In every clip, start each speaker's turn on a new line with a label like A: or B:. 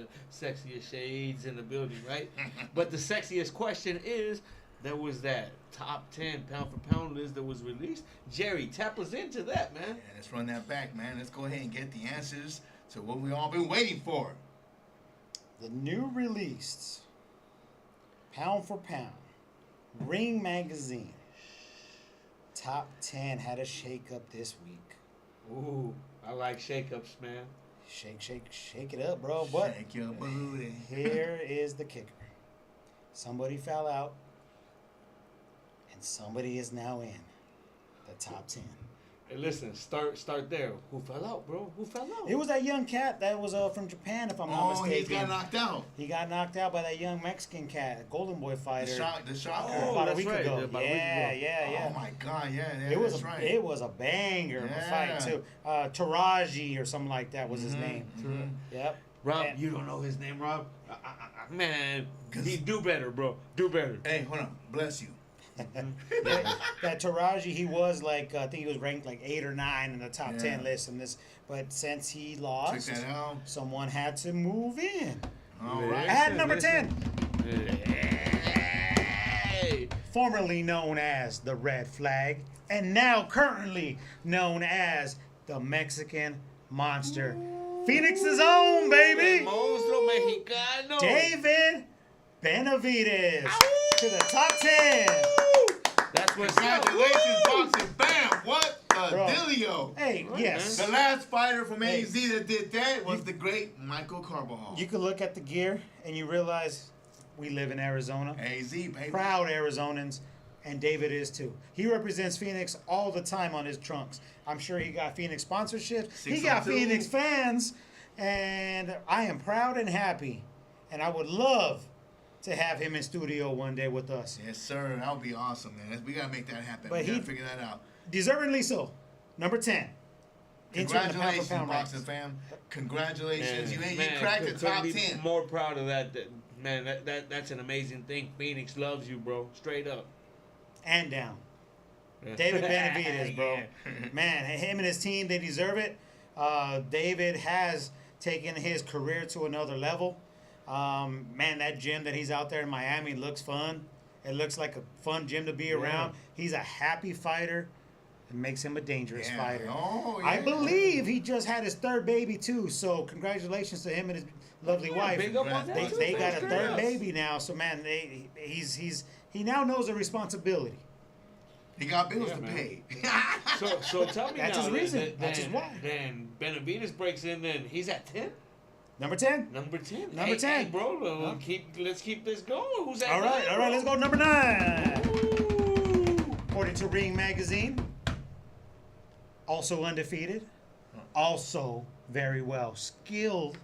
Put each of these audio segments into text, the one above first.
A: the sexiest shades in the building, right? But the sexiest question is, there was that top 10 pound for pound list that was released. Jerry, tap us into that, man.
B: Yeah, let's run that back, man. Let's go ahead and get the answers to what we all been waiting for.
C: The new released Pound for Pound Ring Magazine Top 10 had a shake up this week.
A: Ooh, I like shake-ups, man.
C: Shake it up, bro. But
B: Shake your booty.
C: here is the kicker. Somebody fell out, and somebody is now in the top 10.
A: Hey, listen, start there. Who fell out, bro? Who fell out?
C: It was that young cat that was from Japan, if I'm not
B: Oh,
C: mistaken.
B: he got knocked out.
C: He got knocked out by that young Mexican cat, Golden Boy fighter.
B: The shot.
A: Oh,
C: about a
A: that's
C: week
A: right.
C: ago.
A: About a week
C: Yeah,
A: ago.
C: yeah.
B: Oh my God, yeah,
C: It was
B: that's right.
C: it was a banger of a
B: Yeah.
C: fight too. Taraji or something like that was his name. Yep.
A: Rob,
C: And-
A: you don't know his name, Rob? Man, he do better, bro. Do better.
B: Hey, hold on. Bless you.
C: that Taraji, he was like I think he was ranked like 8 or 9 in the top 10 list in this. But since he
B: Check
C: lost,
B: that out.
C: someone had to move in.
B: All right.
C: At number 10,
A: Hey.
C: formerly known as the Red Flag, and now currently known as the Mexican Monster. Phoenix's own, baby.
A: Monstruo Mexicano.
C: David Benavides to the top 10.
A: That's what's
B: Congratulations, boxing. Bam. What a
C: Bro.
B: dealio.
C: Hey, yes.
B: The last fighter from AZ that did that was the great Michael Carbajal.
C: You can look at the gear and you realize we live in Arizona.
B: AZ, baby.
C: Proud Arizonans, and David is too. He represents Phoenix all the time on his trunks. I'm sure he got Phoenix sponsorships. He got
B: 602.
C: Phoenix fans, and I am proud and happy. And I would love to have him in studio one day with us.
B: Yes, sir. That would be awesome, man. We got to make that happen.
C: But
B: We got
C: he-
B: to figure that out.
C: Deservingly so. Number 10. Entering the pound for
B: Congratulations,
C: pound
B: boxing
C: ranks.
B: fam. Congratulations.
A: Man,
B: You cracked the top
A: couldn't be
B: 10.
A: More proud of that. Man, that's an amazing thing. Phoenix loves you, bro. Straight up.
C: And down. David Benavides, bro. Man, him and his team, they deserve it. David has taken his career to another level. Man, that gym that he's out there in Miami looks fun. It looks like a fun gym to be around. He's a happy fighter. It makes him a dangerous
B: Yeah.
C: fighter.
B: Oh,
C: I
B: yeah.
C: believe he just had his third baby too. So congratulations to him and his lovely wife.
A: Big up on that
C: They,
A: too,
C: they
A: man.
C: got a
A: Straight
C: third
A: up.
C: baby now. So man, he now knows the responsibility.
B: He got bills
A: Yeah,
B: to
A: man.
B: pay.
A: So tell me
C: That's
A: now.
C: his reason.
A: Then,
C: That's his why.
A: Then Benavides breaks in, and he's at 10.
C: Number 10.
A: Number 10.
C: Number
A: Hey,
C: 10.
A: hey, bro. Let's keep this going. Who's at
C: All right,
A: 9,
C: all right,
A: bro?
C: let's go number 9.
A: Ooh.
C: According to Ring Magazine, also undefeated, also very well skilled,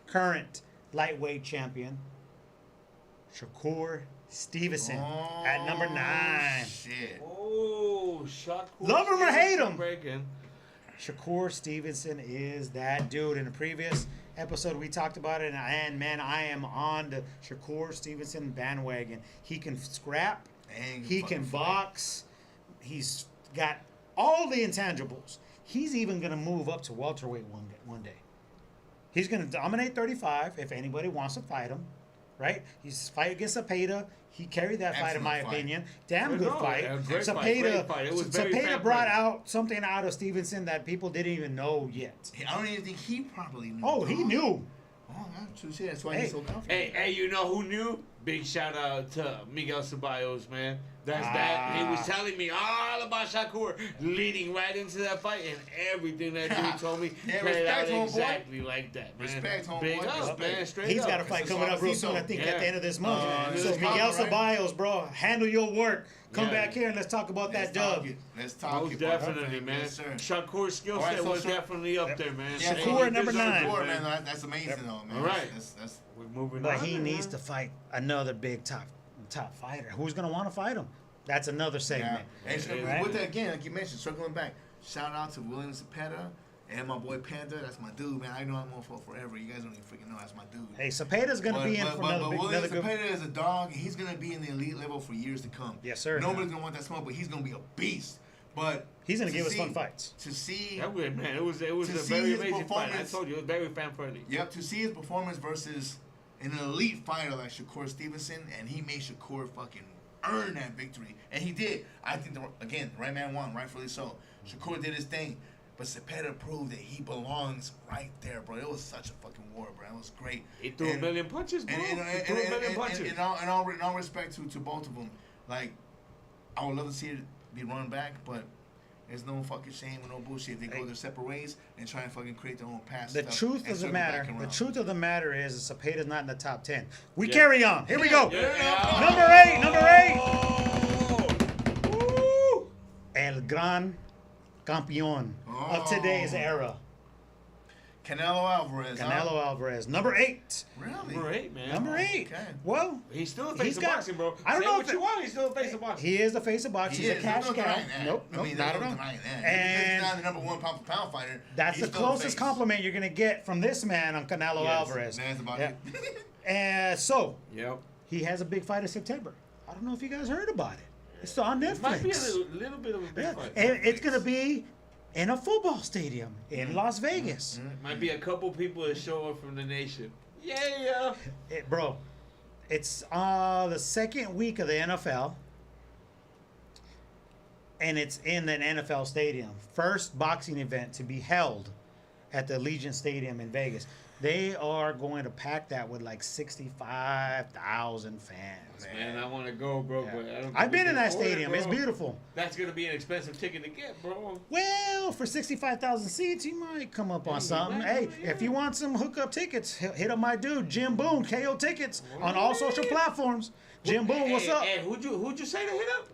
C: current lightweight champion, Shakur Stevenson at number 9.
B: Shit.
A: Oh, shot.
C: Love him or hate him.
A: Breaking.
C: Shakur Stevenson is that dude. In the previous episode, we talked about it, and man, I am on the Shakur Stevenson bandwagon. He can scrap,
B: Dang,
C: he
B: fucking
C: can
B: fight.
C: box, he's got all the intangibles. He's even going to move up to welterweight one day. He's going to dominate 35 if anybody wants to fight him, right? He's fight against Zapata. He carried that fight, in
B: Excellent
C: my
B: fight.
C: opinion. Damn good
A: No,
C: fight.
A: a great
C: Zapata,
A: fight, great fight. It was very
C: Zapata
A: fair
C: brought
A: fight.
C: out something out of Stevenson that people didn't even know yet.
B: I don't even think he probably knew.
C: Oh, he knew.
B: Oh, that's true shit. That's why
C: Hey.
B: he's so confident.
A: Hey, you know who knew? Big shout out to Miguel Ceballos, man. That's that. He was telling me all about Shakur leading right into that fight, and everything that dude told me
B: Yeah,
A: played out
B: respect, homeboy.
A: exactly like that, man.
B: Respect, homeboy.
A: Big up,
B: Respect.
A: man. Straight
C: He's
A: up.
C: got a fight
B: It's
C: coming up real soon, I
B: Suavecito.
C: think,
A: Yeah.
C: at the end of this month.
B: this
C: So
B: is
C: Miguel
B: Pablo, right?
C: Ceballos, bro, handle your work. Come
A: Yeah.
C: back here and let's talk about that
B: Let's talk
C: dub.
B: it. Let's talk
A: Most
B: it.
A: definitely,
B: Perfect.
A: man.
B: Yes, sir.
A: Shakur's skill
B: All right,
A: set
B: so
A: was
B: Sha-
A: definitely up there, man.
B: Yeah,
C: Shakur
A: He
C: at number
A: deserved
C: 9.
A: it,
B: Four, man. That's amazing, though, man.
A: All right.
B: That's
A: We're moving
C: But
A: on.
C: he
A: man.
C: needs to fight another big top fighter. Who's going to want to fight him? That's another
B: yeah.
C: segment.
B: And so,
C: Right?
B: with that again, like you mentioned, circling back, shout out to William Cepeda and my boy Panda. That's my dude, man. I know I'm on for forever. You guys don't even freaking know that's my dude.
C: Hey, Cepeda's going to be in for another
B: William
C: good.
B: Cepeda is a dog, and he's going to be in the elite level for years to come.
C: Yes, sir.
B: Nobody's going to want that smoke, but he's going to be a beast. But
C: He's gonna
B: To
C: give us
B: see-
C: fun fights.
B: To see,
A: That was, man, it was
B: To
A: a
B: see
A: very
B: his
A: amazing fight. I
B: performance-
A: told you, it was very fan friendly.
B: yep, to see his performance versus an elite fighter like Shakur Stevenson, and he made Shakur fucking earn that victory, and he did. I think the right man won, rightfully so. Shakur did his thing, but Cepeda proved that he belongs right there, bro. It was such a fucking war, bro. It was great.
A: He threw a million punches, bro.
B: And,
A: He threw a million punches.
B: in all respect to both of them, like, I would love to see it be run back, but there's no fucking shame or no bullshit. They go their separate ways and try and fucking create their own path.
C: The truth of the matter, is Cepeda's not in the top 10. We
A: Yeah.
C: carry on. Here we go.
A: Yeah.
C: Number 8.
A: Oh.
C: Woo! El Gran Campeón of today's era.
B: Canelo Alvarez.
C: Canelo Alvarez. Number 8.
B: Really?
A: Number 8, man.
C: Number 8.
B: Okay.
C: Well,
A: He's still a face
C: He's
A: of
C: got-
A: boxing, bro.
C: I don't
A: Say
C: know
A: what
C: if
A: you
C: it-
A: want. He's still a face of boxing.
C: he is the face of boxing.
B: He
C: He's a
B: is.
C: cash
B: There's no
C: cow.
B: denying that.
C: Nope,
B: I mean,
C: not
B: there's
C: at
B: no
C: all.
B: denying that.
C: And
B: Because he's not the number 1 pound for pound fighter.
C: that's
B: he's
C: the
B: still a
C: closest
B: face.
C: compliment you're going to get from this man on Canelo
A: Yes.
C: Alvarez.
B: That's about
C: Yeah.
B: it.
C: And so,
A: Yep.
C: he has a big fight in September. I don't know if you guys heard about it. It's on Netflix.
A: It might be a little bit of a big
C: Yeah,
A: fight.
C: and it's going to be in a football stadium in Las Vegas.
A: Might be a couple people that show up from the nation. Yeah.
C: Bro, it's the second week of the NFL, and it's in an NFL stadium. First boxing event to be held at the Allegiant Stadium in Vegas. They are going to pack that with like 65,000 fans.
A: Man, I want to go, bro,
C: Yeah.
A: but I don't think
C: I've
A: we
C: been
A: can
C: in that
A: afford it,
C: stadium. It's
A: bro.
C: beautiful.
A: That's gonna be an expensive ticket to get, bro.
C: Well, for 65,000 seats, you might come up on
A: Hey,
C: something.
A: well,
C: Hey,
A: yeah.
C: if you want some hookup tickets, hit up my dude, Jim Boone, KO Tickets, on all social platforms. Jim Boone, what's up?
A: Hey, who'd you say to hit up?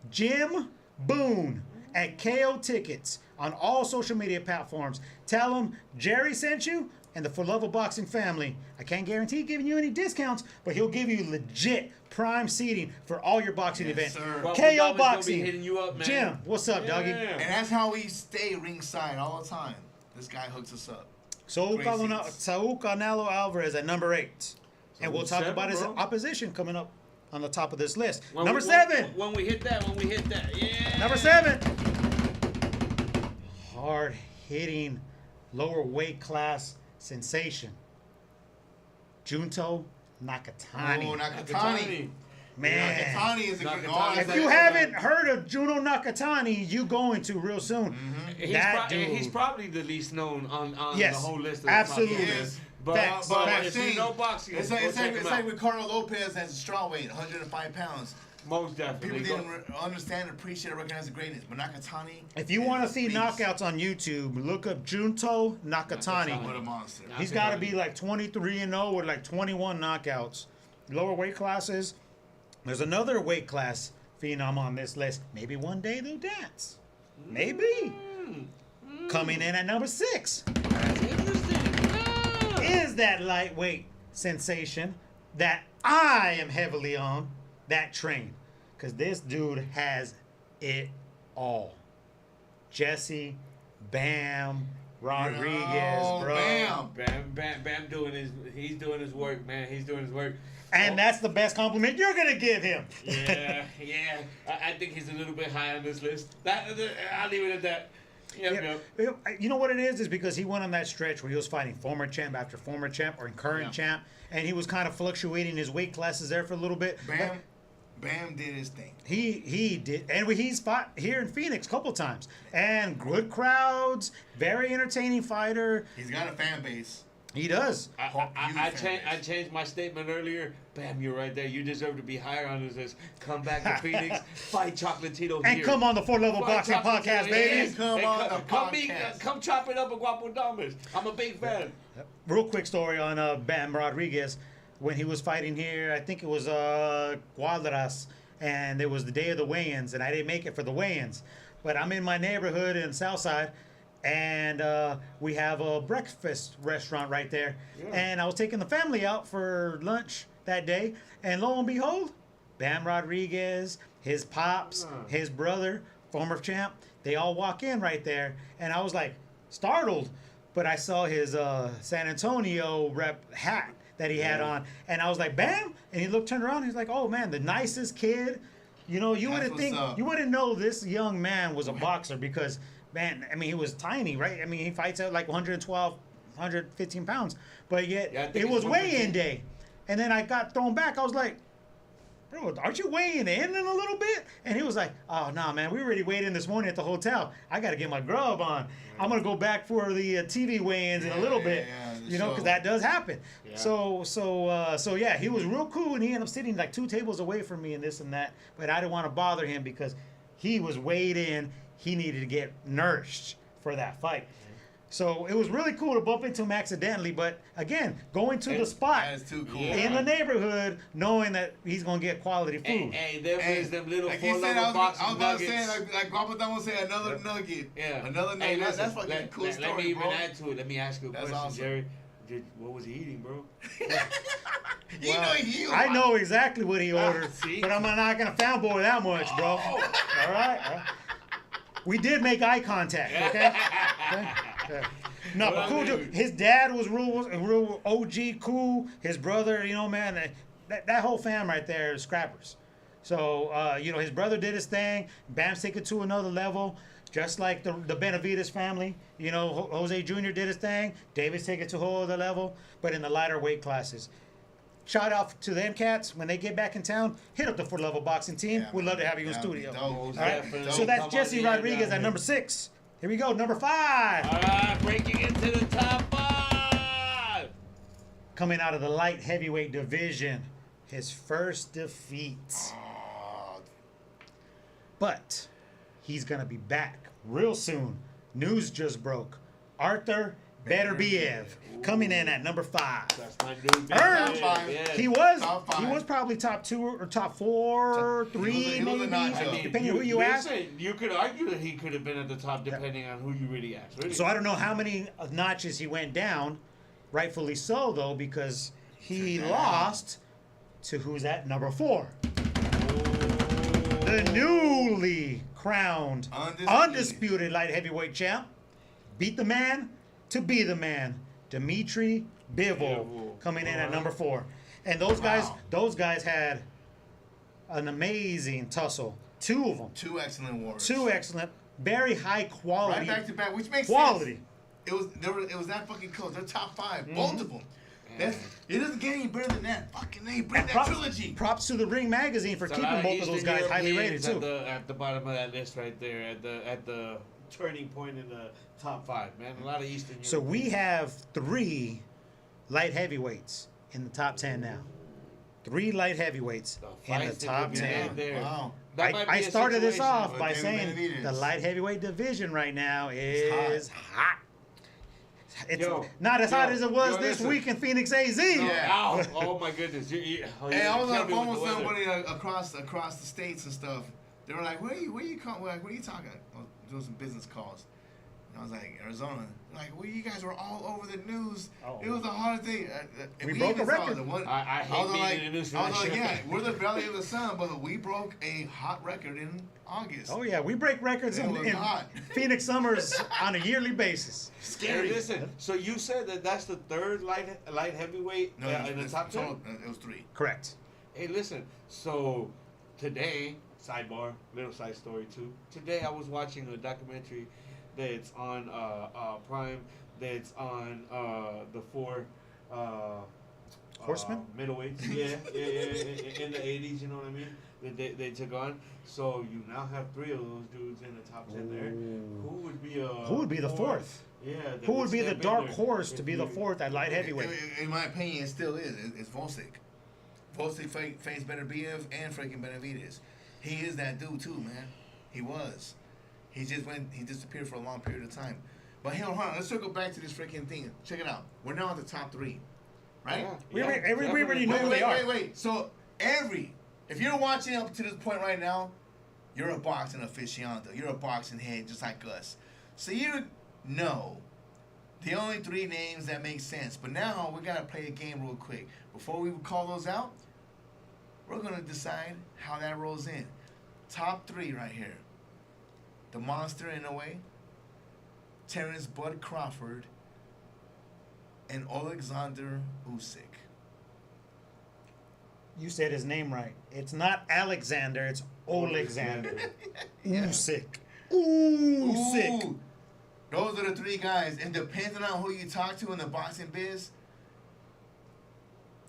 C: Jim Boone at KO Tickets on all social media platforms. Tell him Jerry sent you and the For Love of Boxing family. I can't guarantee giving you any discounts, but he'll give you legit prime seating for all your boxing
B: Yes,
C: events.
B: sir.
A: Well,
C: KO
A: Adame's gonna be
C: Boxing.
A: hitting you up, man.
C: Jim, what's up, doggy?
A: Yeah.
B: And that's how we stay ringside all the time. This guy hooks us up.
C: Saul
B: Great
C: Canelo Alvarez at number 8. And we'll talk
A: 7,
C: about his
A: bro.
C: opposition coming up on the top of this list.
A: When
C: Number
A: we-
C: 7.
A: When we hit that, yeah.
C: Number 7. Hard hitting lower weight class sensation. Junto Nakatani.
B: Oh, Nakatani.
C: Man.
B: Nakatani is a good
A: Nakatani.
C: If you haven't heard of Juno Nakatani, you going to real soon.
A: He's probably the least known on
C: Yes,
A: the whole list. Of
C: absolutely.
A: the top
B: Yes.
A: But,
C: Facts,
A: but
C: facts.
A: if you know boxing,
B: It's
A: go
B: like,
A: check him out.
B: Ricardo Lopez has a strawweight, 105 pounds.
A: Most definitely.
B: People
A: Go-
B: didn't understand, appreciate, or recognize the greatness. But Nakatani.
C: If you want to
B: is
C: see
B: a beast.
C: knockouts on YouTube, look up Junto Nakatani.
B: What a monster.
C: He's got to be like 23-0 with like 21 knockouts. Lower weight classes. There's another weight class phenom on this list. Maybe one day they'll dance. Maybe. Coming in at number 6
A: That's interesting. Yeah.
C: is that lightweight sensation that I am heavily on, that train. Because this dude has it all. Jesse, Bam, Rodriguez,
B: Oh,
C: bro.
B: Bam.
A: He's doing his work, man. He's doing his work.
C: And that's the best compliment you're going to give him.
A: Yeah. I think he's a little bit high on this list. I'll leave it at that. Yep.
C: You know what it is because he went on that stretch where he was fighting former champ after former champ or current champ, and he was kind of fluctuating his weight classes there for a little bit.
B: Bam did his thing.
C: He did, and he's fought here in Phoenix a couple times, and good crowds, very entertaining fighter.
B: He's got a fan base.
C: He does.
A: I changed my statement earlier. Bam, you're right there. You deserve to be higher on this list. Come back to Phoenix, fight Chocolatito
C: And
A: here.
C: come on the 4 Level
A: Fight
C: Boxing
A: Chocolatito,
C: Podcast, baby.
A: yes.
B: Come
A: Hey,
B: on the podcast.
A: Come chop it up with Guapo Damas. I'm a big fan.
C: Real quick story on Bam Rodriguez when he was fighting here. I think it was Guadalras, and it was the day of the weigh-ins, and I didn't make it for the weigh-ins. But I'm in my neighborhood in Southside, and we have a breakfast restaurant right there. And I was taking the family out for lunch that day, and lo and behold, Bam Rodriguez, his pops, his brother, former champ, they all walk in right there, and I was like startled, but I saw his San Antonio rep hat that he had on, and I was like, Bam, and he turned around, he's like, oh man, the nicest kid You know, you
B: That's
C: wouldn't
B: what's
C: think,
B: up.
C: you wouldn't know this young man was a boxer because, man, I mean, he was tiny, right? I mean, he fights at like 112, 115 pounds, but yet
A: Yeah, I think
C: it
A: it's
C: was weigh-in
A: 115.
C: day. And then I got thrown back. I was like, bro, aren't you weighing in a little bit? And he was like, oh, nah, man, we already weighed in this morning at the hotel. I got to get my grub on. I'm going to go back for the TV weigh-ins in a little bit,
B: the
C: you know, because
B: show.
C: that does happen.
A: Yeah.
C: So yeah, he was real cool, and he ended up sitting like 2 tables away from me and this and that. But I didn't want to bother him because he was weighed in. He needed to get nourished for that fight. So it was really cool to bump into him accidentally. But again, going to the spot
B: That is too cool.
A: Yeah.
C: in the neighborhood, knowing that he's gonna get quality food.
A: Hey, there
B: Hey,
A: is them little
B: like you said,
A: four-level box
B: I was about to
A: nuggets.
B: say, like Papa Don would say, another nugget.
A: Yeah.
B: Another
A: Hey,
B: nugget. That's
A: listen,
B: fucking
A: let,
B: cool
A: let,
B: story,
A: let me even
B: bro.
A: add to it. Let me ask you a
B: That's
A: question,
B: awesome.
A: Jerry. What was he eating, bro?
B: You know he.
C: I know exactly what he ordered,
A: see?
C: but I'm not gonna fanboy that much, bro.
B: Oh.
C: All right. We did make eye contact, okay? Okay. No,
A: Well,
C: but cool
A: I mean-
C: dude. His dad was real OG, cool. His brother, you know, man, that whole fam right there is scrappers. So, you know, his brother did his thing. Bam's taken it to another level, just like the Benavides family. You know, Jose Jr. did his thing. David's taken it to a whole other level, but in the lighter weight classes. Shout out to them cats. When they get back in town, hit up the 4-level boxing team.
B: Yeah,
C: We'd love to have you in
B: yeah,
C: studio.
B: dope.
C: All right.
A: Definitely.
C: So that's
A: Come on
C: Jesse
A: in
C: Rodriguez
A: down
C: at
A: here.
C: number 6. Here we go, number 5.
A: All right, breaking into the top 5.
C: Coming out of the light heavyweight division, his first defeat. But he's going to be back real soon. News just broke. Arthur Beterbiev coming in at number 5.
A: That's my dude. Big
C: Earned.
A: Dave,
B: Top 5.
A: yeah.
C: He was
B: Top 5.
C: he was probably top 2 or top 4, 3
B: he was a
C: maybe,
B: notch up.
C: depending on who you ask.
A: listen, you could argue that he could have been at the top depending on who you really ask. Really.
C: So I don't know how many notches he went down. Rightfully so, though, because he
B: Check that
C: lost to who's at number 4. The newly crowned, undisputed light heavyweight champ. Beat the man to be the man. Dmitry Bivol
A: Bivol.
C: coming in at
A: Wow.
C: number 4. And those guys had an amazing tussle. 2 of them.
B: 2 excellent warriors.
C: 2 excellent, very high quality.
B: Right back to back, which makes
C: quality.
B: sense. It was that fucking close. They're top 5,
C: Mm-hmm.
B: both of them. It doesn't get any better than that. Fucking A, bring that trilogy.
C: Props to the Ring Magazine for
A: So
C: keeping
A: a lot
C: both of those
A: Eastern
C: guys highly rated
A: Europeans
C: too.
A: At the bottom of that list right there, at the turning point in the top 5, man. A lot of Eastern
C: So
A: Europeans.
C: we have 3 light heavyweights in the top 10 now. 3 light heavyweights
A: The
C: in the
A: fights that
C: top
A: could be
C: 10.
A: had there.
B: Wow.
A: That might be
C: I
A: a
C: started this
A: situation.
C: off by
B: David
C: saying
B: Benavidez.
C: the light heavyweight division right now is hot. It's
A: Yo,
C: not as
A: yo,
C: hot as it was
A: yo,
C: this
A: listen.
C: week in Phoenix AZ.
B: Yeah.
A: Ow. Oh my goodness.
B: Hey, I was on the phone with somebody across the states and stuff. They were like, "Where you what are you talking?" I was doing some business calls. And I was like, Arizona. Like, well, you guys were all over the news.
C: Oh.
B: It was the hardest thing.
C: We broke
B: even
C: a
B: saw
C: record.
B: the one-
A: I hate
B: was
A: being
B: like,
A: in the news for
B: I was
A: that
B: like,
A: shit.
B: yeah, we're the belly of the sun, but we broke a hot record in August.
C: Oh yeah, we break records
B: It was
C: in
B: hot.
C: Phoenix Summers on a yearly basis.
B: Scary.
A: Hey, listen. So you said that's the 3rd light heavyweight
B: No,
A: in the top 10?
B: it was 3.
C: Correct.
A: Hey, listen. So today, sidebar, little side story too. Today I was watching a documentary that's on Prime. That's on the 4
C: Horsemen?
A: middleweights. Yeah. In the 80s, you know what I mean? That they took on. So you now have 3 of those dudes in the top 10 there. Who would be
C: Who would be the 4th?
A: Yeah. that
C: Who would be the
A: step in
C: dark
A: there
C: horse
A: if
C: to be the
A: you-
C: 4th at light heavyweight?
B: In my opinion, it still is. It's Volsic. Volsic faced Beterbiev and freaking Benavidez. He is that dude too, man. He was. He disappeared for a long period of time. But hold on, let's circle back to this freaking thing. Check it out. We're now at the top 3, right?
C: We already
A: definitely.
C: know who they are.
B: Wait. So if you're watching up to this point right now, you're a boxing aficionado. You're a boxing head just like us. So you know the only 3 names that make sense. But now we gotta play a game real quick. Before we call those out, we're gonna decide how that rolls in. Top 3 right here. The Monster in a way, Terrence Bud Crawford, and Alexander Usyk.
C: You said his name right. It's not Alexander. It's Alexander. Usyk. Usyk.
B: Ooh, those are the three guys. And depending on who you talk to in the boxing biz,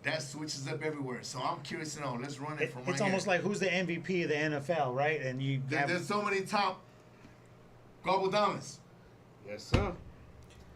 B: that switches up everywhere. So I'm curious to know. Let's run it from right
C: It's almost
B: here.
C: like who's the MVP of the NFL, right? And you have,
B: There's so many top Gobldamas.
A: Yes, sir.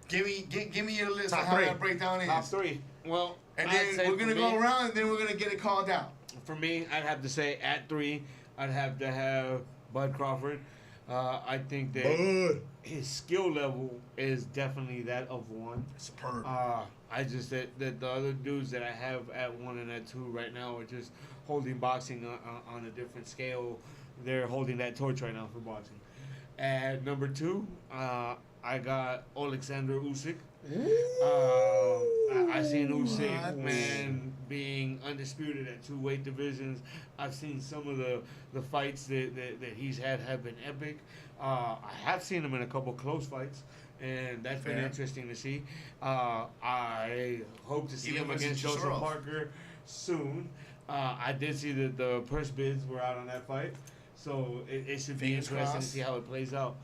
B: Give me your list
C: Top
B: of how
C: three.
B: that breakdown is.
A: Top three. Well,
B: And
A: I'd
B: then
A: say
B: we're gonna
A: for
B: go
A: me-
B: around, and then we're gonna get it called out.
A: For me, I'd have to say at 3, I'd have to have Bud Crawford. I think that
C: Bud.
A: his skill level is definitely that of 1.
B: Superb.
A: I just that the other dudes that I have at 1 and at 2 right now are just holding boxing on a different scale. They're holding that torch right now for boxing. At number 2, I got Alexander Usyk. I seen Usyk,
B: What?
A: man, being undisputed at 2 weight divisions. I've seen some of the fights that he's had have been epic. I have seen him in a couple close fights, and that's been
B: Fair.
A: interesting to see. I hope to see
B: Even
A: him
B: versus
A: against Joseph
B: Chisora.
A: Parker soon. I did see that the purse bids were out on that fight, so it should be
B: Fingers
A: interesting to
B: crossed.
A: see how it plays out.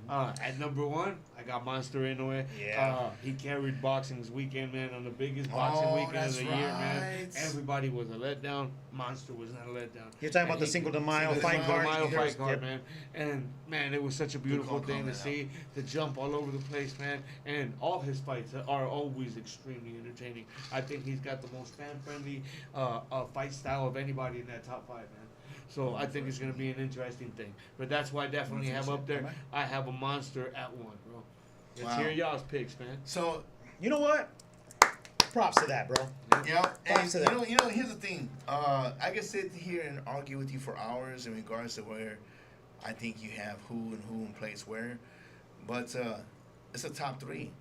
A: At number 1, I got Monster Inoue.
C: Yeah.
A: He carried boxing's weekend, man, on the biggest boxing
B: Oh,
A: weekend of
B: that's
A: the year, man.
B: right.
A: Everybody was a letdown. Monster was not a letdown.
C: You're talking
A: And
C: about the
A: he-
C: Cinco de Mayo
B: Cinco de
C: fight
B: Mayo
C: card.
A: Mayo
B: Yes,
A: fight card,
C: Yep.
A: man. And man, it was such a beautiful
B: call,
A: thing to
B: man.
A: see. To jump all over the place, man. And all his fights are always extremely entertaining. I think he's got the most fan-friendly fight style of anybody in that top 5, man. So I think it's gonna be an interesting thing. But that's why I definitely have up there. I have a Monster at 1, bro. Let's
B: Wow.
A: hear y'all's picks, man.
B: So
C: You know what? Props to that, bro.
B: yeah, and
C: Props to that.
B: you know, here's the thing. I can sit here and argue with you for hours in regards to where I think you have who and place where, but it's a top 3.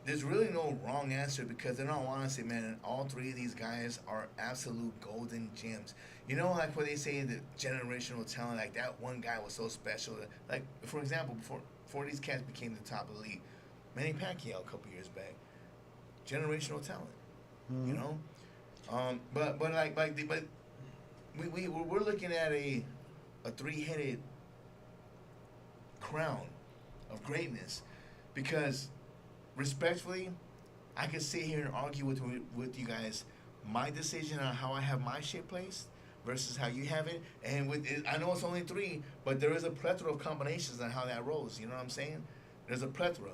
B: There's really no wrong answer because in all honesty, man, all 3 of these guys are absolute golden gems. You know, like where they say the generational talent, like that one guy was so special. Like, for example, before these cats became the top elite, Manny Pacquiao a couple years back, generational talent. You know, but we're looking at a 3-headed crown of greatness because respectfully, I could sit here and argue with you guys my decision on how I have my shit placed versus how you have it, and I know it's only 3, but there is a plethora of combinations on how that rolls. You know what I'm saying? There's a plethora,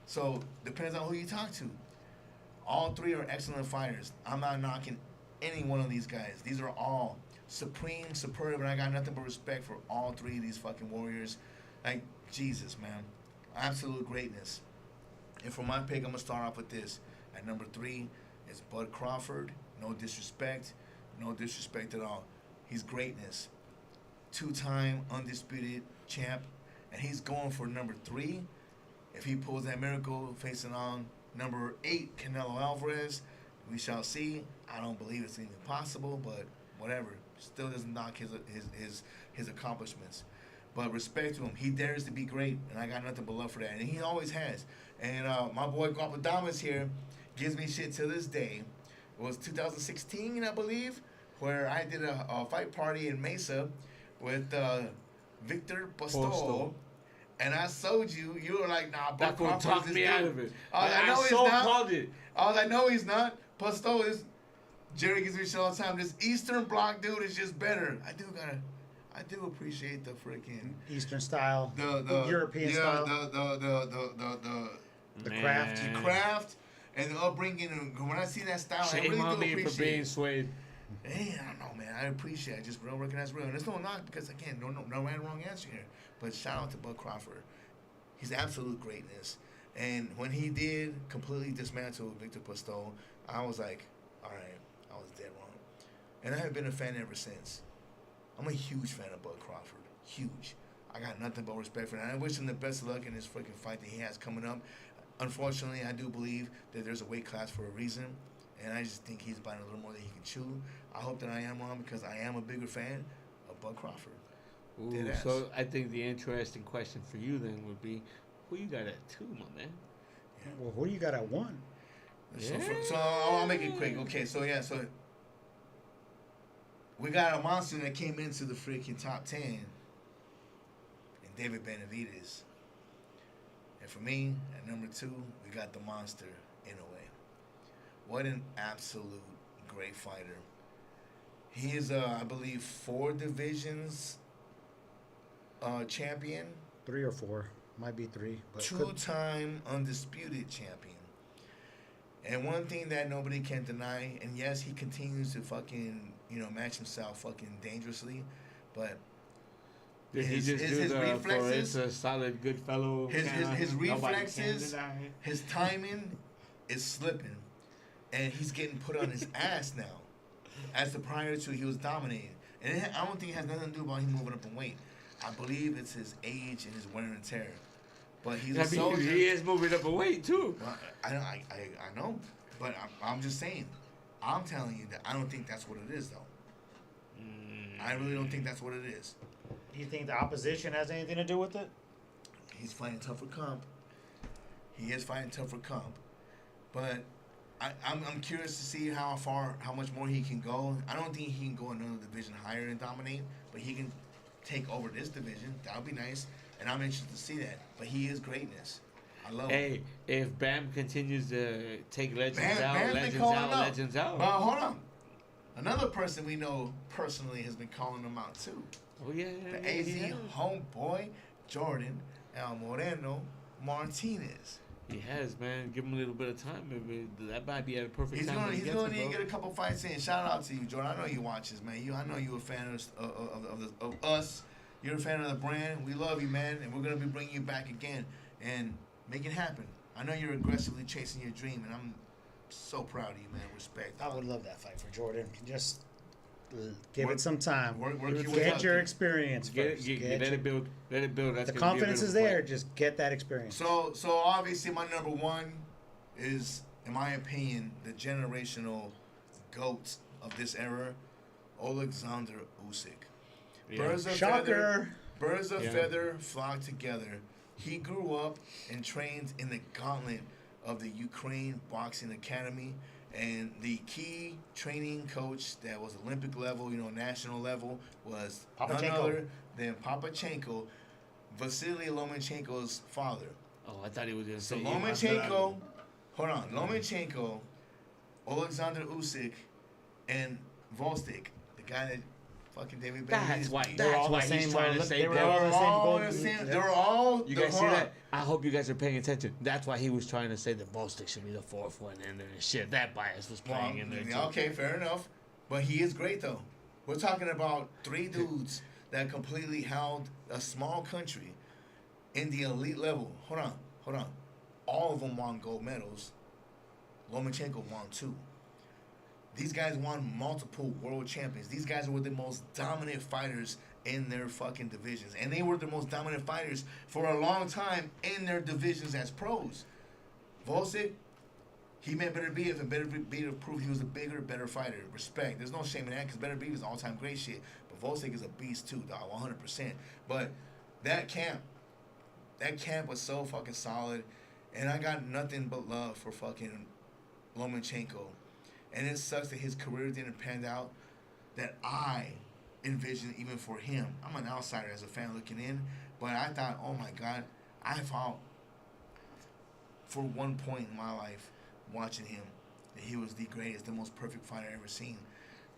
B: so depends on who you talk to. All 3 are excellent fighters. I'm not knocking any one of these guys. These are all supreme, superb, and I got nothing but respect for all 3 of these fucking warriors. Like, Jesus, man. Absolute greatness. And for my pick, I'm going to start off with this. At number 3 is Bud Crawford. No disrespect. No disrespect at all. He's greatness. 2-time undisputed champ. And he's going for number 3. If he pulls that miracle facing on number 8, Canelo Alvarez, we shall see. I don't believe it's even possible, but whatever. Still doesn't knock his accomplishments. But respect to him. He dares to be great, and I got nothing but love for that. And he always has. And my boy Guapadamas here gives me shit to this day. It was 2016, I believe, where I did a fight party in Mesa with Victor Postol. And I sold you. You were like, nah, Bud
A: That fool
B: Crawford's
A: talked
B: this
A: me
B: dude.
A: out of it.
B: I know he's
A: so
B: not.
A: called it.
B: I was like, no, he's not. Postol is. Jerry gives me shit all the time. This Eastern Bloc dude is just better. I do appreciate the freaking
C: Eastern style,
B: the
C: European
B: yeah,
C: style,
B: the
C: the craft.
A: Man.
B: craft and the upbringing. And when I see that style, I
A: Shame
B: really
A: on
B: do
A: me for
B: appreciate
A: being
B: it.
A: swayed.
B: Hey, I don't know, man. I appreciate it. I just real recognize real. And there's no knock because, again, no right or wrong answer here. But shout out to Bud Crawford. He's absolute greatness. And when he did completely dismantle Victor Postol, I was like, all right, I was dead wrong. And I have been a fan ever since. I'm a huge fan of Bud Crawford. Huge. I got nothing but respect for him. I wish him the best of luck in this freaking fight that he has coming up. Unfortunately, I do believe that there's a weight class for a reason. And I just think he's biting a little more than he can chew. I hope that I am wrong because I am a bigger fan of Bud Crawford.
A: Ooh,
B: Deadass.
A: so I think the interesting question for you then would be, who you got at 2, my man?
C: Well, who do you got at 1?
B: So I'll make it quick. Okay, so yeah, so we got a monster that came into the freaking top 10, and David Benavidez. And for me, at number 2, we got the monster, Inoue. What an absolute great fighter. He is, I believe, 4 divisions champion.
C: 3 or 4. Might be 3. But
B: 2-time undisputed champion. And one thing that nobody can deny, and yes, he continues to fucking, match himself fucking dangerously, but
A: Did he just do
B: his
A: the
B: reflexes,
A: for it's a solid good fellow?
B: his
A: nobody can
B: reflexes,
A: deny it.
B: his timing is slipping, and he's getting put on his ass now. As the prior to, he was dominating, and I don't think it has nothing to do about him moving up in weight. I believe it's his age and his wear and tear. But he's a soldier.
A: He is moving up a weight too.
B: Well, I know, but I'm just saying. I'm telling you that I don't think that's what it is, though. I really don't think that's what it is.
C: do you think the opposition has anything to do with it?
B: He's fighting tougher comp. He is fighting tougher comp, but I'm curious to see how much more he can go. I don't think he can go another division higher and dominate, but he can take over this division. That would be nice, and I'm interested to see that. But he is greatness. I love him.
A: Hey, if Bam continues to take legends
B: Bam's
A: out,
B: been calling him out.
A: legends out.
B: But hold on. Another person we know personally has been calling him out too.
A: Oh yeah,
B: The AZ homeboy, Jordan El Moreno Martinez.
A: He has, man. Give him a little bit of time. Maybe that might be at a perfect
B: He's
A: time.
B: gonna
A: when he
B: need
A: gets
B: to
A: it,
B: get a couple fights in. Shout out to you, Jordan. I know you watch this, man. I know you're a fan of us. You're a fan of the brand. We love you, man, and we're gonna be bringing you back again and make it happen. I know you're aggressively chasing your dream, and I'm so proud of you, man. Respect.
C: I would love that fight for Jordan. Just give
B: Work-
C: it some time.
B: work your way
C: Get
B: up
C: your
B: to-
C: experience
A: Get
C: first.
A: it,
C: Get
A: let
C: your-
A: it build. Let it build. That's
C: the
A: gonna be a
C: confidence is
A: beautiful
C: there.
A: fight.
C: Just get that experience.
B: So obviously my number one is, in my opinion, the generational GOAT of this era, Alexander Usyk.
A: Yeah.
B: Birds of
C: Shocker.
A: Yeah.
B: feather flock together. He grew up and trained in the gauntlet of the Ukraine Boxing Academy, and the key training coach that was Olympic level, national level, was none
C: Papachenko.
B: other than Papachenko, Vasily Lomachenko's father.
A: Oh, I thought he was gonna
B: So
A: say
B: Lomachenko, Lomachenko, Alexander Usyk, and Volstik, the guy that fucking David
A: That's
B: Benavidez
A: why.
B: beat.
C: They were all
A: That's
C: the
A: why he's
C: same
A: trying to
C: look-
A: say
C: they were
A: that.
C: all
B: They
C: the
B: were
C: same
B: all
C: golden-
B: the same.
C: yeah.
B: They were all.
A: You
B: the-
A: guys see
B: hold on.
A: that? I hope you guys are paying attention. That's why he was trying to say that Volstik should be the fourth one in there and shit. That bias was
B: Well,
A: playing in there too.
B: yeah, okay, fair enough. But he is great though. We're talking about 3 dudes that completely held a small country in the elite level. Hold on. All of them won gold medals. Lomachenko won 2. These guys won multiple world champions. These guys were the most dominant fighters in their fucking divisions. And they were the most dominant fighters for a long time in their divisions as pros. Volsik, he met Beterbiev, and Beterbiev proved he was a bigger, better fighter. Respect. There's no shame in that because Beterbiev is all-time great shit. But Volsik is a beast too, dog, 100%. But that camp was so fucking solid. And I got nothing but love for fucking Lomachenko. And it sucks that his career didn't pan out that I envisioned even for him. I'm an outsider as a fan looking in. But I thought, oh my God, I thought for one point in my life watching him that he was the greatest, the most perfect fighter I ever seen.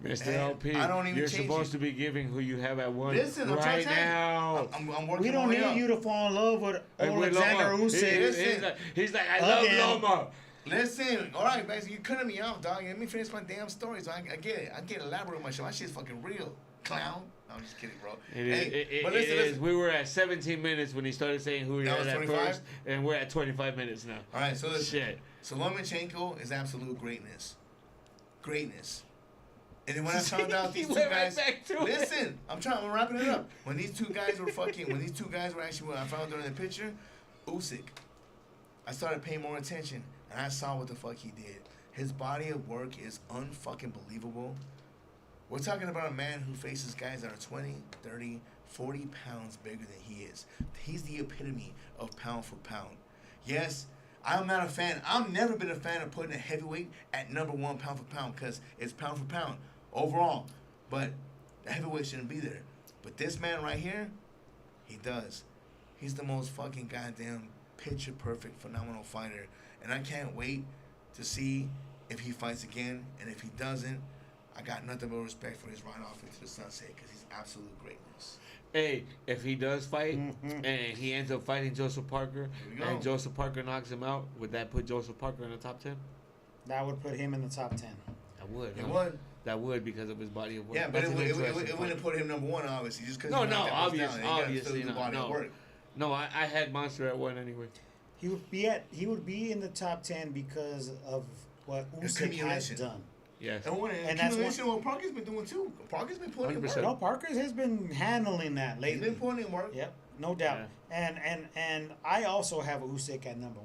A: Mr.
B: And
A: LP,
B: I don't even
A: you're
B: change
A: supposed
B: it.
A: to be giving who you have at one
B: Listen, I'm trying
A: right
B: to tell you.
A: now.
B: I'm working
C: We don't
B: my way
C: need
B: up.
C: you to fall in love with
A: And with
C: Alexander
A: Loma,
C: Usyk.
A: he's like, I
C: Again.
A: love Loma.
B: Listen, all right, guys, you cutting me out, dog. Let me finish my damn story. So I get it. I get elaborate on my show. My shit's fucking real, clown. No, I'm just kidding, bro.
A: It
B: listen,
A: is. We were at 17 minutes when he started saying who he
B: That
A: had
B: was
A: at
B: 25?
A: first, and we're at 25 minutes now.
B: All right, so listen.
A: Shit.
B: So Lomachenko is absolute greatness. Greatness. And then when I found out
A: He
B: these two
A: went right
B: guys,
A: back to it.
B: listen, I'm wrapping it up. When these two guys were actually, when I found out during the picture, Usyk, I started paying more attention, and I saw what the fuck he did. His body of work is unfucking believable. We're talking about a man who faces guys that are 20, 30, 40 pounds bigger than he is. He's the epitome of pound for pound. Yes, I'm not a fan. I've never been a fan of putting a heavyweight at number 1 pound for pound because it's pound for pound. Overall, But the heavyweight shouldn't be there. But this man right here, he does. He's the most fucking goddamn picture perfect, phenomenal fighter. And I can't wait to see if he fights again. And if he doesn't, I got nothing but respect for his ride off into the sunset because he's absolute greatness.
A: Hey, if he does fight
C: Mm-hmm.
A: and he ends up fighting Joseph Parker
B: Here we go.
A: and Joseph Parker knocks him out, would that put Joseph Parker in the top 10?
C: That would put him in the top 10.
A: That would.
B: It
A: huh?
B: would.
A: That would because of his body of work.
B: Yeah, but
A: That's
B: it,
A: an
B: would,
A: interesting
B: it wouldn't
A: point.
B: put him number one, obviously, just because
A: No, obviously
B: obviously
A: not.
B: body of
A: No.
B: work.
A: No, I had Monster at 1 anyway.
C: He would be in the top 10 because of what Usyk has
B: Accumulation.
C: done.
A: Yes.
B: And
C: that's
B: that's what Parker's been doing too. Parker's been putting in work.
A: 100%.
C: No, Parker has been handling that
B: He's
C: lately.
B: been putting in work.
C: Yep, no doubt. And I also have Usyk at number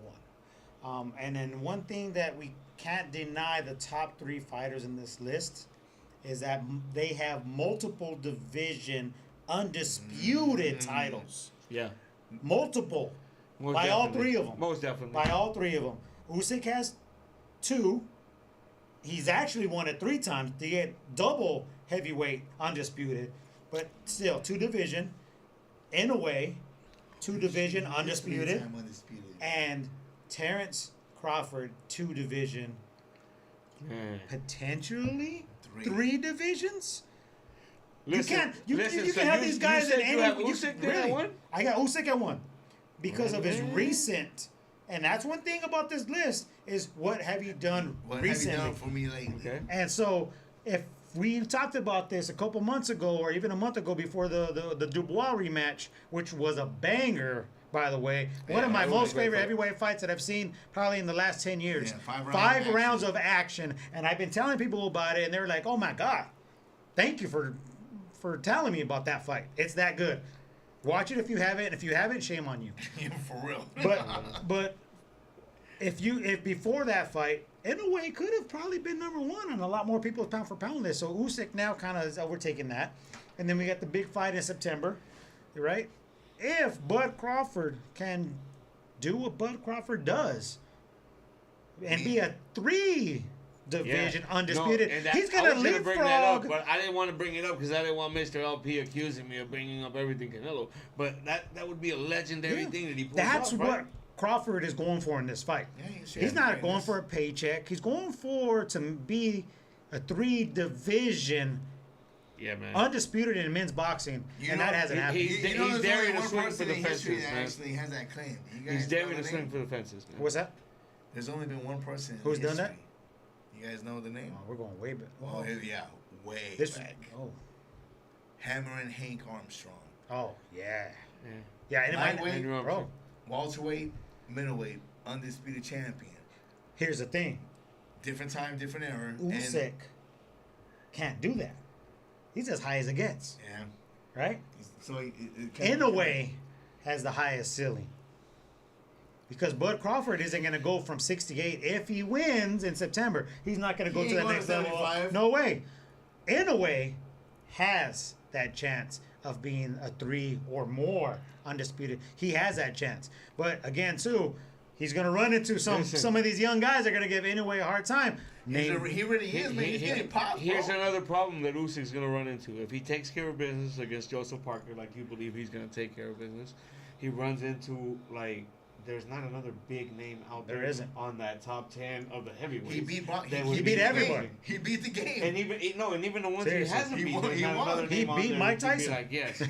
C: 1. And then one thing that we can't deny the top 3 fighters in this list is that they have multiple division undisputed titles.
A: Yeah.
C: Multiple.
A: Most
C: By all
A: definitely.
C: 3 of them.
A: Most definitely.
C: By all 3 of them. Usyk has 2. He's actually won it 3 times to get double heavyweight undisputed, but still 2 division. In a way, 2 division undisputed,
B: Time undisputed.
C: and Terrence Crawford 2 division,
A: Man.
C: potentially
B: 3.
C: 3 divisions.
A: Listen,
C: you can't. You
A: listen,
C: can have
A: you-
C: these guys
A: you
C: in
A: said
C: any.
A: you have
C: you-
A: Usyk there at
C: really.
A: 1?
C: I got Usyk at 1 because of his
A: Man.
C: recent. And that's one thing about this list is what have you done
B: What
C: recently?
B: have you done for me lately?
A: Okay.
C: And so, if we talked about this a couple months ago, or even a month ago before the Dubois rematch, which was a banger, by the way, one
B: Yeah,
C: of my
B: it was a
C: most
A: great
C: favorite
A: fight.
C: heavyweight fights that I've seen probably in the last 10 years.
B: Yeah, 5 rounds
C: Five
B: of
C: rounds of action, and I've been telling people about it, and they're like, "Oh my god, thank you for telling me about that fight. It's that good. Watch it if you haven't. And if you haven't, shame on you."
B: Yeah, for real.
C: But if before that fight, in a way, could have probably been number 1 on a lot more people's pound for pound list. So Usyk now kind of is overtaking that, and then we got the big fight in September, right? If Bud Crawford can do what Bud Crawford does, and be a 3 division undisputed,
A: No, and that-
C: he's
A: I
C: gonna
A: was bring that up,
C: leapfrog.
A: but I didn't want to bring it up because I didn't want Mr. LP accusing me of bringing up everything Canelo. But that would be a legendary
C: Yeah.
A: thing that he pulled
C: That's
A: off,
C: what
A: right?
C: Crawford is going for in this fight.
B: Yeah, he should
C: He's
B: have
C: not
B: great
C: going
B: list.
C: for a paycheck. He's going for to be a 3 division
A: Yeah, man.
C: undisputed in men's boxing,
B: You
C: and
B: know,
C: that hasn't happened.
A: he's
B: You know,
A: he's
B: there's
A: daring
B: only
A: to
B: one
A: swing
B: person
A: for the
B: in history
A: fences,
B: that
A: man.
B: actually has that claim. You guys
A: He's
B: know
A: daring
B: the
A: to swing
B: name?
A: for the fences, man.
C: What's that?
B: There's only been one person.
C: Who's
B: in
C: done that?
B: history. You guys know the name?
C: Oh, we're going way back.
B: Oh, yeah, way
C: This.
B: back.
C: Oh.
B: Hammerin' Hank Armstrong.
C: Oh yeah.
A: Yeah.
C: Yeah. And it might,
B: Lightweight,
A: Andrew
C: bro.
A: Armstrong.
B: Welterweight, middleweight, undisputed champion.
C: Here's the thing.
B: Different time, different era.
C: Usyk can't do that. He's as high as it gets,
B: Yeah.
C: right?
B: So
C: In a way, has the highest ceiling. Because Bud Crawford isn't going to go from 68 if he wins in September. He's not going to go
B: He
C: to
B: ain't
C: that
B: going
C: next
B: to
C: level.
B: 75.
C: No way. In a way, has that chance of being a 3 or more undisputed. He has that chance. But again, too, he's going to run into
A: Listen.
C: some of these young guys that are going to give Inoue a hard time.
B: he really is, man. He's getting popped,
A: Here's
B: bro.
A: another problem that Usyk's going to run into. If he takes care of business against Joseph Parker, like you believe he's going to take care of business, he runs into, like, there's not another big name out there,
C: There isn't.
A: on that top 10 of the heavyweights.
B: He beat
A: that would
C: he
A: be
C: beat
B: the
C: everybody.
B: game. He beat the game.
A: And even the ones
C: Seriously.
A: he hasn't
B: He
A: beat,
B: won-
A: there's
B: he
A: not
B: won.
A: another
C: He
A: name on
C: beat
A: there
C: Mike
A: that you'd be
C: Tyson.
A: Like, yes,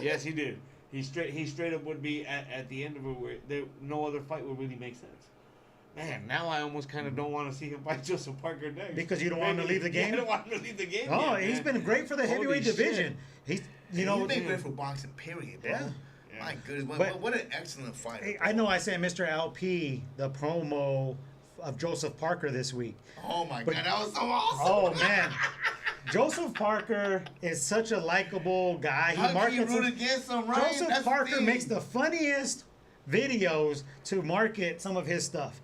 A: yes, he did. He straight up would be at the end of it where no other fight would really make sense. Man, now I almost kind of don't want to see him fight Joseph Parker next.
C: Because you don't want him to leave the
A: Yeah,
C: game?
A: I don't want him to leave the game.
C: Oh,
A: yet,
C: he's
A: man.
C: been great for the
A: Holy
C: heavyweight
A: shit.
C: division. He's, you know,
B: he's been great for boxing, period, bro.
C: Yeah.
A: Yeah.
B: My goodness,
C: But-
B: what an excellent fighter.
C: Hey,
B: bro.
C: I know I sent Mr. LP the promo of Joseph Parker this week.
B: Oh my
C: but-
B: god, that was so awesome.
C: Oh man, Joseph Parker is such a likable guy.
B: How can you
C: markets
B: root
C: him-
B: against him, right?
C: Joseph
B: That's
C: Parker
B: thing.
C: makes the funniest videos to market some of his stuff.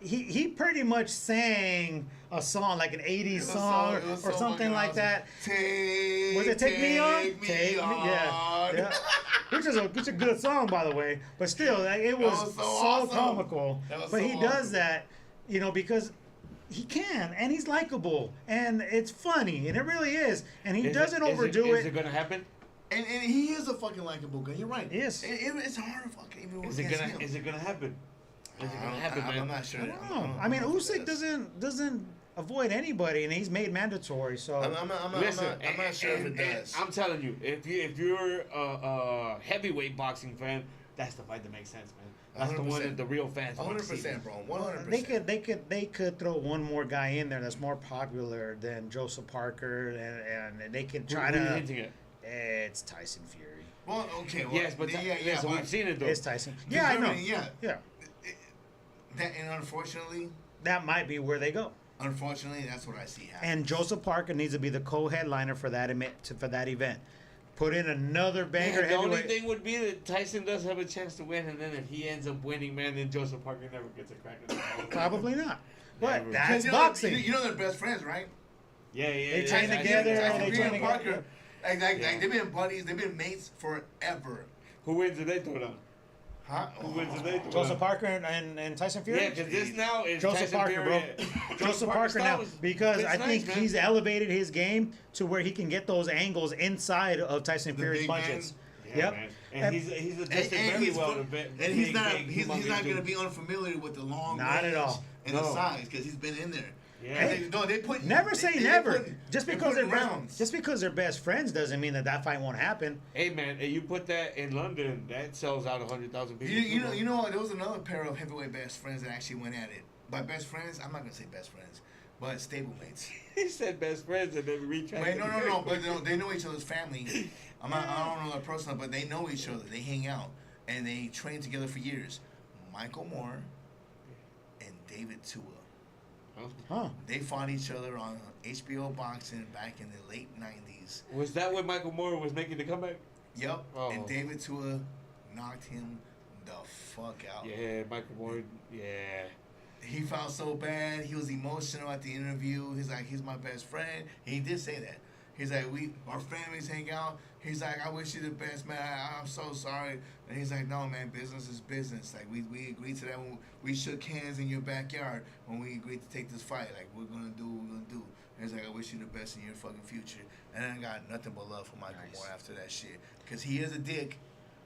C: He pretty much sang a song, like an 80s song
B: It was
C: or
B: so
C: something
B: fucking
C: like
B: awesome.
C: that.
B: Take,
C: Was it Take Me On?
B: Me
C: On. Yeah. Which is a good song, by the way. But still, like, it was
B: was so
C: so
B: awesome.
C: comical.
B: That was
C: But
B: so
C: he does
B: awesome.
C: that, because he can, and he's likable, and it's funny, and it really is, and he
A: Is
C: doesn't
A: it-
C: overdo
A: Is
C: it.
A: it gonna happen?
B: And he is a fucking likable guy. You're right.
C: Yes.
B: It's hard to fucking even work
A: Is it
B: against
A: gonna?
B: him.
A: Is it gonna happen? Is it gonna happen, man?
B: I'm not sure.
C: I don't know. I mean, Usyk doesn't avoid anybody, and he's made mandatory. So
B: I'm not sure if it does.
A: I'm telling you, if you're a heavyweight boxing fan, that's the fight that makes sense, man. That's the one
B: 100%.
A: that the real fans want to see.
B: 100%, bro. 100%.
C: they could throw one more guy in there that's more popular than Joseph Parker, and they could try
A: Who are you
C: to.
A: hinting at?
C: It's Tyson Fury.
B: Well, okay. Well,
A: Yes, but
B: yeah,
A: so
B: but
A: we've seen it though.
C: It's Tyson. Yeah, I know.
B: Yeah.
C: Yeah,
B: And unfortunately,
C: that might be where they go.
B: that's what I see happen.
C: And Joseph Parker needs to be the co-headliner for that event. Put in another banger
A: Yeah, the only
C: heavyweight.
A: thing would be that Tyson does have a chance to win, and then if he ends up winning, man, then Joseph Parker never gets a crack at the ball.
C: Probably not. But
A: Never.
C: that's
B: you
C: boxing.
B: You know they're best friends, right?
A: Yeah.
C: They train
A: yeah,
C: together,
A: yeah.
C: they
B: Tyson
C: train
B: Fury and
C: together.
B: Parker, like they've been buddies. They've been mates forever.
A: Who wins the they throw down?
B: Huh?
A: Who wins the they throw
C: Joseph
A: down?
C: Parker and Tyson Fury.
A: Yeah, because this now is
C: Joseph
A: Tyson
C: Parker,
A: Fury.
C: bro. Joseph Parker now, because I think
A: man.
C: he's elevated his game to where he can get those angles inside of Tyson
B: The
C: Fury's
B: big
C: punches.
A: Yeah,
C: Yep.
A: man. And he's adjusted
B: And
A: very
B: he's
A: well
B: fu-
A: to big,
B: and he's
A: big,
B: not
A: big,
B: he's
A: humongous
B: not
A: dude.
B: gonna be unfamiliar with the long
C: Not at
B: range
C: all.
B: and
A: No.
B: the size because he's been in there.
A: Yeah.
B: And they put
C: Never say
B: they
C: never.
B: put-
C: Just
B: they
C: because
B: put
C: they're
B: rounds.
C: just because they're best friends doesn't mean that fight won't happen.
A: Hey man, and you put that in London, that sells out 100,000 people.
B: You know there was another pair of heavyweight best friends that actually went at it. By best friends, I'm not gonna say best friends, but stablemates.
A: He said best friends and then retracted.
B: Wait, no, but they know each other's family. I don't know their personal, but they know each other. They hang out and they train together for years. Michael Moore and David Tua.
C: Huh.
B: They fought each other on HBO Boxing back in the late 90s.
A: Was that when Michael Moore was making the comeback?
B: Yep.
A: Oh.
B: And David Tua knocked him the fuck out.
A: Yeah, Michael Moore. Yeah.
B: He felt so bad. He was emotional at the interview. He's like, he's my best friend. He did say that. He's like, our families hang out. He's like, I wish you the best, man. I'm so sorry. And he's like, no, man, business is business. Like, we agreed to that when we shook hands in your backyard when we agreed to take this fight. Like, we're going to do what we're going to do. And he's like, I wish you the best in your fucking future. And I got nothing but love for Michael Moore after that shit. Because he is a dick,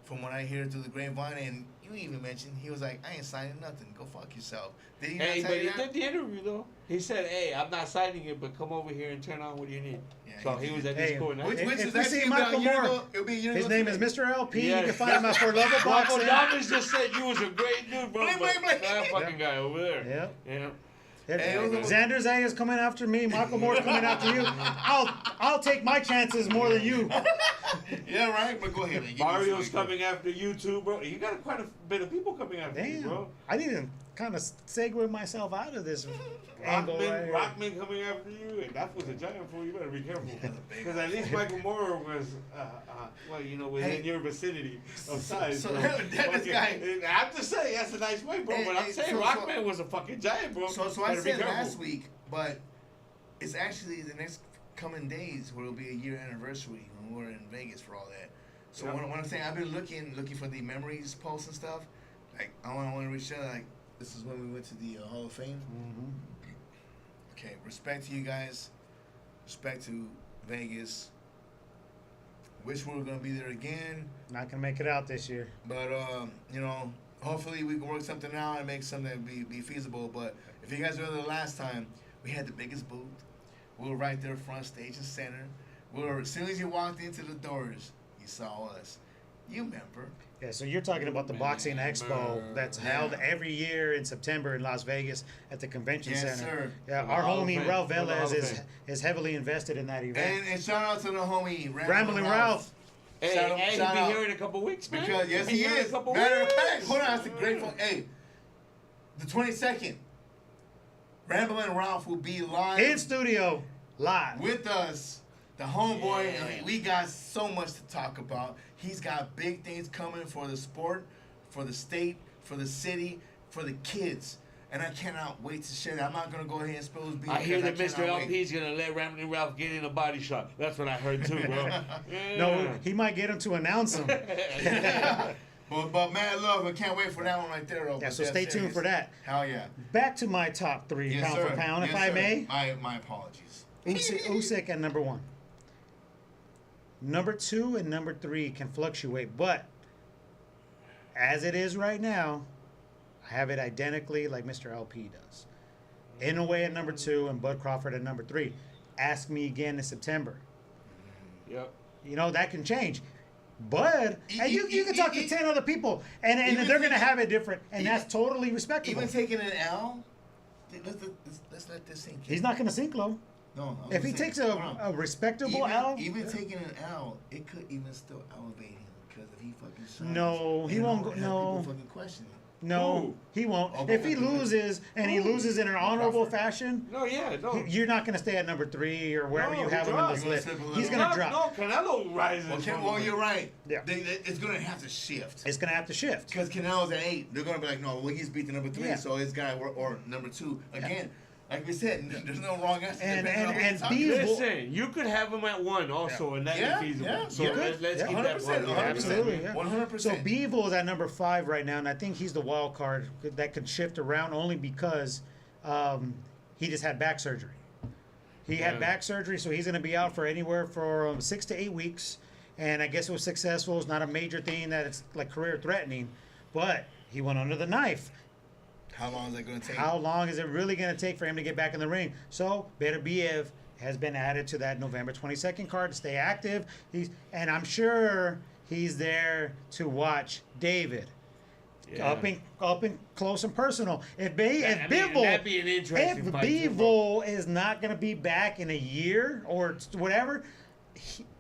B: from what I hear through the grapevine. And you even mentioned, he was like, I ain't signing nothing. Go fuck yourself. Did he
A: Hey,
B: not
A: but
B: say
A: he
B: that?
A: did the interview though. He said, "Hey, I'm not signing it, but come over here and turn on what do you need."
B: Yeah,
A: So
B: he
A: he was
B: did.
A: at
C: Hey,
A: this corner.
B: Which
C: If
B: is
C: we
B: actually
C: see
B: about
C: Michael
B: a year
C: Moore,
B: ago. It'll be a year
C: His
B: ago
C: name
B: today.
C: is Mr. LP.
A: Yes.
C: You can find him at Fort Level
A: Marco
C: Boxing.
A: Davis just said you was a great dude, bro.
B: Bling,
A: but
B: bling, bling.
A: that fucking guy over there.
C: Yep.
A: Yeah.
C: Xander Zhang is coming after me. Michael Moore's coming after you. I'll take my chances more than you.
B: Yeah, right. But go ahead, man. Give me
A: Mario's
B: some
A: coming after you too, bro. You got quite a bit of people coming after you,
C: Damn.
A: bro.
C: I need to kind of segue myself out of this angle right here.
A: Rockman coming after you, and that was a giant fool. You better be careful, because at least Michael Moore was, well, you know, within
B: Hey.
A: your vicinity of size.
B: So
A: bro.
B: this
A: Fucking-
B: guy-
A: I have to say that's a nice way, bro.
B: Hey,
A: but I'm
B: hey,
A: saying
B: so-
A: Rockman was a fucking giant, bro.
B: So I
A: Better be
B: said
A: careful.
B: last week, but it's actually the next coming days where it'll be a year anniversary when we're in Vegas for all that. So
A: Yeah.
B: what I'm saying, I've been looking for the memories posts and stuff. Like I want to reach out. Like this is when we went to the Hall of Fame.
C: Mhm.
B: Okay, respect to you guys. Respect to Vegas. Wish we were gonna be there again.
C: Not gonna make it out this year.
B: But you know, hopefully we can work something out and make something be feasible. But if you guys remember the last time, we had the biggest booth. We were right there front stage and center. As soon as you walked into the doors, you saw us. You remember?
C: Yeah, so you're talking about the Boxing Expo that's held every year in September in Las Vegas at the convention
B: Yes,
C: center.
B: sir.
C: Yeah,
A: For the
C: our
A: Hall of
C: homie
A: Fame.
C: Ralph
A: For the Hall
C: Velez
A: of
C: is
A: Fame.
C: is heavily invested in that event.
B: And shout out to the homie
C: Rambling Ralph.
A: Hey,
B: Shout out-
A: hey,
B: shout
A: he'll be
B: out.
A: here in a couple weeks, man.
B: Because yes,
A: He'll be
B: he
A: here in
B: is.
A: a couple
B: Matter of
A: weeks.
B: fact, hold on, that's a great phone. Hey, the 22nd, Rambling Ralph will be live
C: In studio, live.
B: with us. The homeboy,
A: Yeah.
B: and we got so much to talk about. He's got big things coming for the sport, for the state, for the city, for the kids. And I cannot wait to share that. I'm not going to go ahead and spill his beans.
A: I hear that
B: because
A: Mr.
B: cannot
A: LP is gonna let Rambling Ralph get in a body shot. That's what I heard too, bro. Yeah.
C: No, he might get him to announce him.
B: But mad love, I can't wait for that one right there. Though,
C: Yeah,
B: but
C: so
B: that's
C: stay tuned
B: serious.
C: for that.
B: Hell yeah.
C: Back to my top three,
B: Yes,
C: pound
B: sir.
C: for pound,
B: Yes,
C: if I
B: sir.
C: may.
B: My apologies.
C: Usyk at number 1. Number 2 and number 3 can fluctuate, but as it is right now, I have it identically like Mr. LP does. Inoue at number 2 and Bud Crawford at number 3. Ask me again in September.
A: Yep.
C: You know, that can change. But and you can talk to 10 other people, and
B: even
C: they're going to
B: if-
C: have it different, and
B: even-
C: that's totally respectable.
B: Even taking an L, let's let this sink in.
C: He's not going to sink low.
B: No, I was
C: If he
B: gonna say,
C: takes
B: hold on.
C: a respectable
B: even,
C: L,
B: even taking an L, it could even still elevate him because if he fucking shines,
C: No, he
B: and
C: won't
B: have
C: go- no.
B: People fucking question it.
C: no,
A: Who?
C: he won't.
B: Oh,
C: If he
B: Crawford.
C: loses, and he loses in an honorable
B: Crawford.
C: fashion,
A: No, yeah, no.
C: you're not going to stay at number 3 or wherever
A: No,
C: you
A: he
C: have him in
A: drops.
C: this list.
B: He's gonna slip a
C: He's
B: little.
C: going to drop.
A: No, Canelo rises.
B: Okay,
A: from
B: well,
A: the-
B: you're right.
C: Yeah.
B: It's going to have to shift.
C: It's going to have to shift.
B: Because Canelo's at 8. They're going to be like, no, well, he's beat the number 3,
C: Yeah.
B: so his guy, or number 2. Again, like we said, there's no wrong answer.
C: And-
B: depending on who
C: and
B: you're talking
C: Bees
B: to.
C: will-
A: Listen, you could have him at 1 also, and that
B: Yeah,
A: is feasible.
B: yeah,
A: so
B: you
A: let's,
B: could.
A: let's
C: Yeah.
A: keep that
B: 100%,
A: part.
B: 100%.
C: Absolutely, yeah.
B: 100%.
C: So Beevil is at number 5 right now, and I think he's the wild card that could shift around only because he just had back surgery. He had
A: Yeah.
C: back surgery, so he's going to be out for anywhere from 6 to 8 weeks. And I guess it was successful. It's not a major thing that it's like career threatening, but he went under the knife.
B: How long is that going to take?
C: How long is it really going to take for him to get back in the ring? So Beterbiev has been added to that November 22nd card to stay active. And I'm sure he's there to watch David.
A: Yeah.
C: Up in close and personal. If
A: That'd be an interesting
C: if
A: fight, too,
C: Bivol is not going to be back in a year or whatever,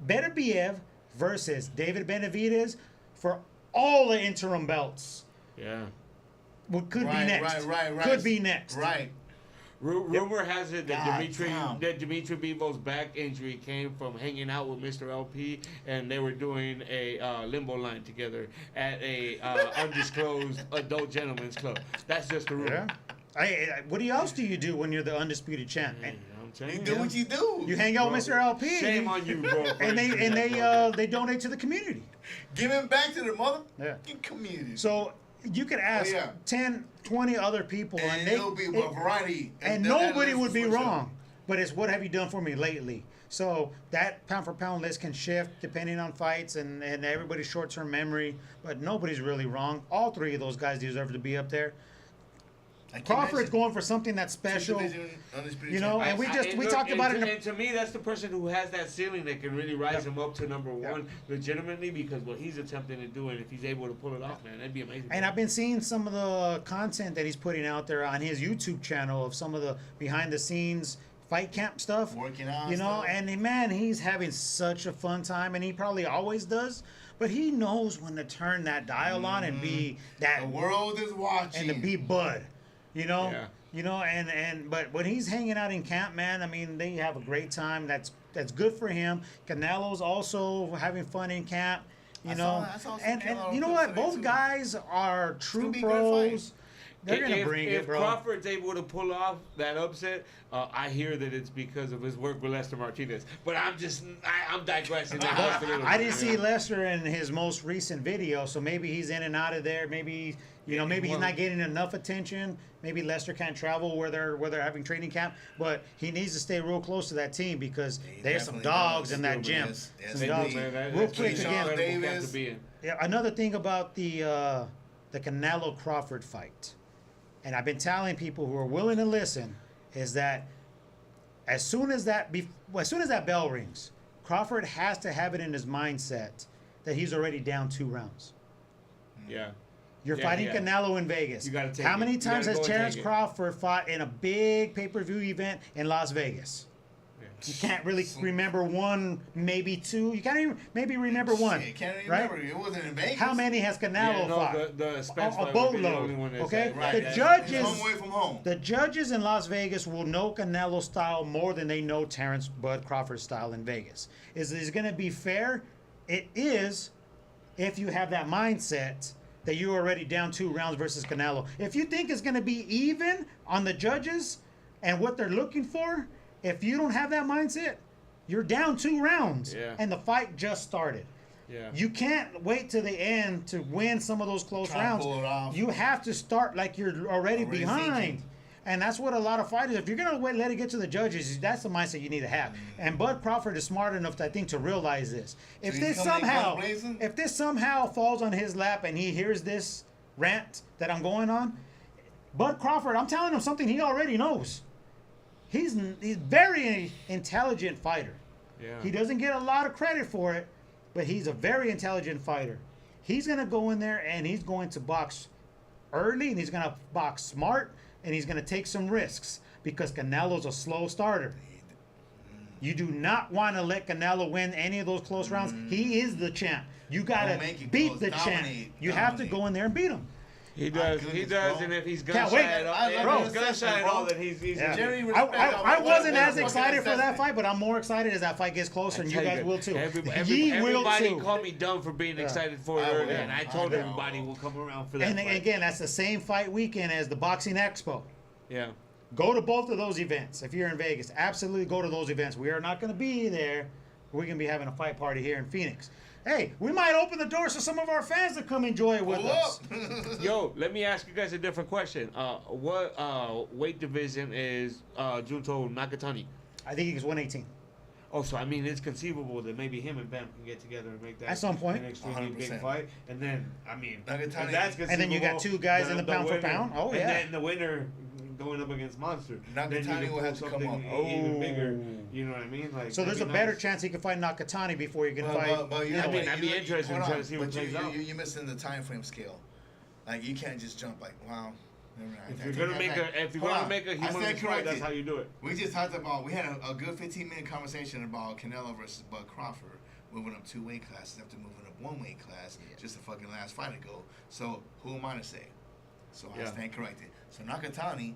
C: Beterbiev versus David Benavidez for all the interim belts.
A: Yeah.
C: What could be
B: Right,
C: next?
B: right.
C: Could be next.
B: Right.
A: Rumor has it that
B: God damn.
A: Dimitri Bivol's back injury came from hanging out with Mr. LP, and they were doing a limbo line together at a undisclosed adult gentlemen's club. That's just a rumor.
C: Yeah. What else do you do when you're the undisputed champ?
A: Yeah, I'm telling
B: You
A: you.
B: do what you do.
C: You hang out with
A: Bro,
C: Mr. LP.
A: Shame on you, bro.
C: And they donate to the community.
B: Giving back to the motherfucking
C: Yeah.
B: community.
C: So you could ask
B: yeah.
C: 10, 20 other people,
B: and
C: they
B: it'll be a variety.
C: and
B: that
C: nobody
B: list
C: would be
B: will switch up.
C: wrong. But it's what have you done for me lately? So that pound for pound list can shift depending on fights and everybody's short term memory. But nobody's really wrong. All 3 of those guys deserve to be up there.
B: I keep
C: Crawford's
B: mentioning
C: going for something that's special.
B: Division, undisputed
C: You know,
B: champion.
C: and we talked about it in
A: and to me, that's the person who has that ceiling that can really rise him up to number 1 legitimately, because what he's attempting to do, and if he's able to pull it off, man, that'd be amazing.
C: And I've been seeing some of the content that he's putting out there on his YouTube channel of some of the behind the scenes fight camp stuff.
B: Working out
C: You know,
B: stuff.
C: and man, he's having such a fun time, and he probably always does. But he knows when to turn that dial on and be that
B: The world is watching.
C: and to be Bud. You know?
A: Yeah.
C: You know, but when he's hanging out in camp, man, I mean, they have a great time. That's good for him. Canelo's also having fun in camp. You
B: I
C: know,
B: saw some
C: and
B: Canelo
C: you know
B: clips
C: what?
B: today,
C: Both
B: too.
C: guys are true
B: gonna be a good fight.
C: pros. They're gonna bring
A: if
C: it, bro.
A: Crawford's able to pull off that upset, I hear that it's because of his work with Lester Martinez. But I'm digressing.
C: I didn't see Lester in his most recent video, so maybe he's in and out of there. Maybe maybe he's not getting enough attention. Maybe Lester can't travel where they're having training camp, but he needs to stay real close to that team because
B: He
C: there's some
B: definitely
C: dogs
B: does.
C: in that
B: Still
C: gym.
B: is. Yes,
C: Some
B: indeed.
C: dogs.
A: Man,
C: Real quick
B: Sean
C: again.
B: Davis.
C: Yeah, another thing about the Canelo Crawford fight, and I've been telling people who are willing to listen, is that as soon as that bell rings, Crawford has to have it in his mindset that he's already down 2 rounds.
A: Yeah.
C: You're
A: Yeah,
C: fighting
A: yeah.
C: Canelo in Vegas.
A: You gotta take
C: How
A: it.
C: many
A: You
C: times
A: gotta
C: has
A: go and
C: Terrence
A: take it.
C: Crawford fought in a big pay-per-view event in Las Vegas? You can't really remember one, maybe 2. You can't even maybe remember one.
B: Shit, can't even
C: right?
B: remember. It wasn't in Vegas.
C: How many has Canelo fought?
A: the Spence
C: A
A: fight would be the
C: boatload,
A: only one that's
C: okay?
A: right.
C: The
B: Right.
C: judges-
B: He's home away from home.
C: The judges in Las Vegas will know Canelo style more than they know Terrence Bud Crawford style in Vegas. Is it going to be fair? It is, if you have that mindset that you're already down 2 rounds versus Canelo. If you think it's going to be even on the judges and what they're looking for, if you don't have that mindset, you're down 2 rounds,
A: Yeah.
C: and the fight just started.
A: Yeah.
C: You can't wait to the end to win some of those close
B: Try to
C: rounds.
B: pull it off.
C: You have to start like you're already behind.
B: thinking.
C: And that's what a lot of fighters, if you're going to let it get to the judges, that's the mindset you need to have. And Bud Crawford is smart enough, I think, to realize this. If
B: he's
C: this
B: coming in
C: somehow,
B: guns blazing?
C: if this somehow falls on his lap and he hears this rant that I'm going on, Bud Crawford, I'm telling him something he already knows. He's very intelligent fighter.
A: Yeah.
C: He doesn't get a lot of credit for it, but he's a very intelligent fighter. He's going to go in there and he's going to box early and he's going to box smart and he's going to take some risks because Canelo's a slow starter. You do not want to let Canelo win any of those close rounds. He is the champ. You got
B: Don't
C: to
B: make it
C: beat
B: close.
C: the champ.
B: Dominate.
C: You have to
B: Dominate.
C: go in there and beat him.
A: He does. He
B: goodness,
A: does.
B: bro.
A: And if he's
C: Can't
A: gun
C: wait.
A: shy at all,
B: I
A: if
B: love
A: he's
B: the
A: gun
B: session,
A: shy at
B: bro.
A: all, then he's
C: Yeah.
B: Jerry,
C: I
B: respect.
C: wasn't as
B: Fucking
C: excited for that
B: assessment.
C: fight, but I'm more excited as that fight gets closer, and you
A: tell
C: guys will too.
A: Everybody
C: too.
A: called me dumb for being
C: Yeah.
A: excited for it
B: I
A: earlier,
B: will.
A: and I
B: I
A: told
B: know.
A: everybody we'll come around for that.
C: And
A: fight.
C: again, that's the same fight weekend as the Boxing Expo.
A: Yeah.
C: Go to both of those events if you're in Vegas. Absolutely go to those events. We are not going to be there. We're going to be having a fight party here in Phoenix. Hey, we might open the doors for some of our fans to come enjoy it with
B: Pull
C: us.
B: up.
A: Yo, let me ask you guys a different question. What weight division is Junto Nakatani?
C: I think he's 118.
A: Oh, so I mean, it's conceivable that maybe him and Bam can get together and make that
C: At some point.
A: an extremely big
B: 100%.
A: fight. And then, I mean,
B: Nakatani-
A: if that's conceivable,
C: And then you got two guys in the pound for
A: winner-
C: pound. Oh, yeah.
A: And then the winner going up against Monster. Then you
B: Nakatani
A: can
B: will
A: pull
B: have to come
A: something
B: up.
A: even bigger.
C: Oh.
A: You know what I mean? Like,
C: So there's a
A: that'd be
C: better
A: nice.
C: chance he can fight Nakatani before he can fight.
B: But
C: you know,
A: I mean, I'd be interested in
B: hold
A: trying
B: on,
A: to see what
B: but
A: plays out.
B: You're missing the time frame scale. Like you can't just jump like, wow. Never mind.
A: If
B: I
A: you're
B: take
A: gonna
B: that
A: make
B: back.
A: a, if you're
B: Hold
A: gonna
B: on.
A: make a
B: I stand
A: humongous fight,
B: corrected.
A: that's how you do it.
B: We just talked about, we had a good 15-minute conversation about Canelo versus Bud Crawford moving up 2 weight classes after moving up 1 weight class just the fucking last fight ago. So who am I to say? So I
A: Yeah.
B: stand corrected. So Nakatani,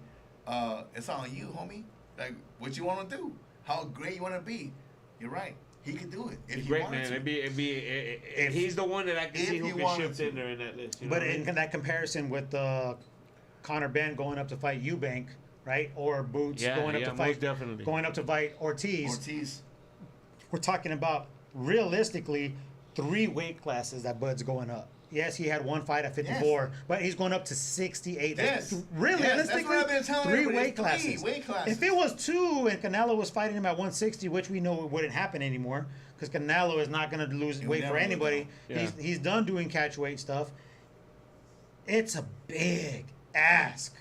B: it's on you, homie. Like what you want to do, how great you want to be. You're right. He could do it if
A: He's
B: he
A: great,
B: wanted
A: man.
B: to.
A: If he's the one that I can
B: If
A: see who
B: he
A: can
B: wanted
A: shift
B: to.
A: in there in that list. You know
C: But
A: what I
C: in
A: mean?
C: that comparison with Conor Ben going up to fight Eubank, right? Or Boots going up to
A: most
C: fight
A: definitely.
C: going up to fight Ortiz.
B: Ortiz.
C: We're talking about realistically 3 weight classes that Bud's going up. Yes, he had one fight at 54, but he's going up to 68.
B: Yes.
C: Realistically,
B: Yes, that's what I've been telling
C: 3
B: everybody.
C: weight
B: It's 3
C: classes.
B: weight classes.
C: If it was 2 and Canelo was fighting him at 160, which we know wouldn't happen anymore, because Canelo is not going to lose
B: He'll
C: weight for
B: never lose
C: anybody.
A: that. Yeah.
C: He's done doing catch weight stuff. It's a big ask,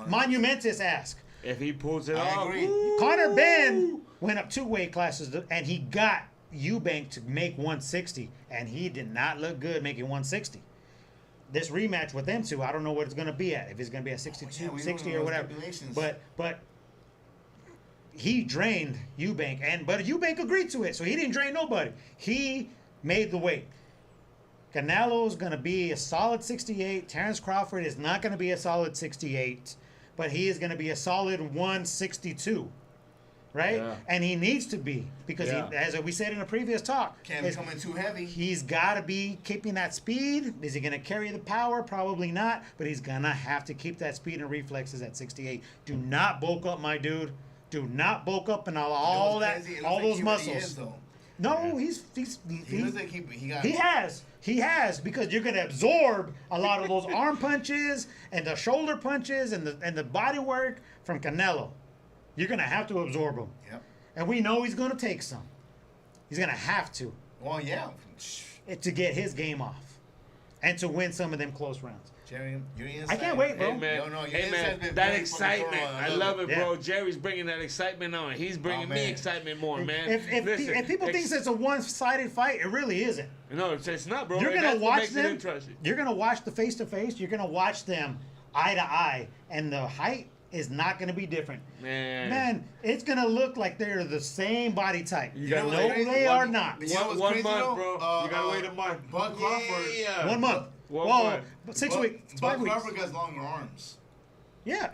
C: monumentous ask.
A: If he pulls it
B: I
A: off,
B: agree.
A: woo!
C: Conor Ben went up 2 weight classes and he got Eubank to make 160, and he did not look good making 160. This rematch with them two, I don't know what it's going to be at. If it's going to be at 62,
B: we don't
C: 60
B: know
C: or
B: those
C: whatever.
B: stipulations.
C: But he drained Eubank, but Eubank agreed to it, so he didn't drain nobody. He made the weight. Canelo's going to be a solid 68. Terrence Crawford is not going to be a solid 68, but he is going to be a solid 162. Right?
A: Yeah.
C: And he needs to be because,
A: Yeah.
C: as we said in a previous talk,
B: Can't
C: is-
B: be coming too heavy.
C: he's got to be keeping that speed. Is he going to carry the power? Probably not. But he's going to have to keep that speed and reflexes at 68. Do not bulk up, my dude. Do not bulk up and all
B: It
C: that,
B: looks crazy. It
C: all
B: looks
C: those
B: like he really
C: muscles.
B: is, though.
C: No,
A: Yeah.
B: He looks like he got.
C: he has because you're going to absorb a lot of those arm punches and the shoulder punches and the body work from Canelo. You're going to have to absorb them.
B: Yep.
C: And we know he's going to take some. He's going to have to.
B: Well, yeah.
C: To get his game off and to win some of them close rounds.
B: Jerry, your insight.
C: I can't wait, bro.
A: Hey man,
B: No, your
A: hey
B: insight's
A: man,
B: been
A: that
B: very
A: excitement,
B: fucking thorough.
A: I love it, bro.
C: Yeah.
A: Jerry's bringing that excitement on. He's bringing me
B: man.
A: excitement more, man.
C: If
A: Listen,
C: people think it's a one-sided fight, it really isn't.
A: no, it's not, bro.
C: You're
A: and
C: gonna
A: that's what
C: watch
A: makes it
C: them.
A: interesting.
C: You're gonna watch the face-to-face. You're gonna watch them eye to eye, and the height is not gonna be different. Man, it's gonna look like they're the same body type.
A: You
B: know
A: gotta
B: what's
C: No,
A: wait.
B: crazy?
C: they
B: One-
C: are not.
B: You know what's
A: One
B: crazy,
A: month,
B: though?
A: bro. You gotta wait a month.
B: Bud Crawford.
A: Yeah.
C: 1 month.
A: One
C: Whoa,
A: month.
C: but 6
B: Bud-
C: weeks. It's
B: Bud
C: 5 weeks.
B: Crawford has longer arms.
C: Yeah.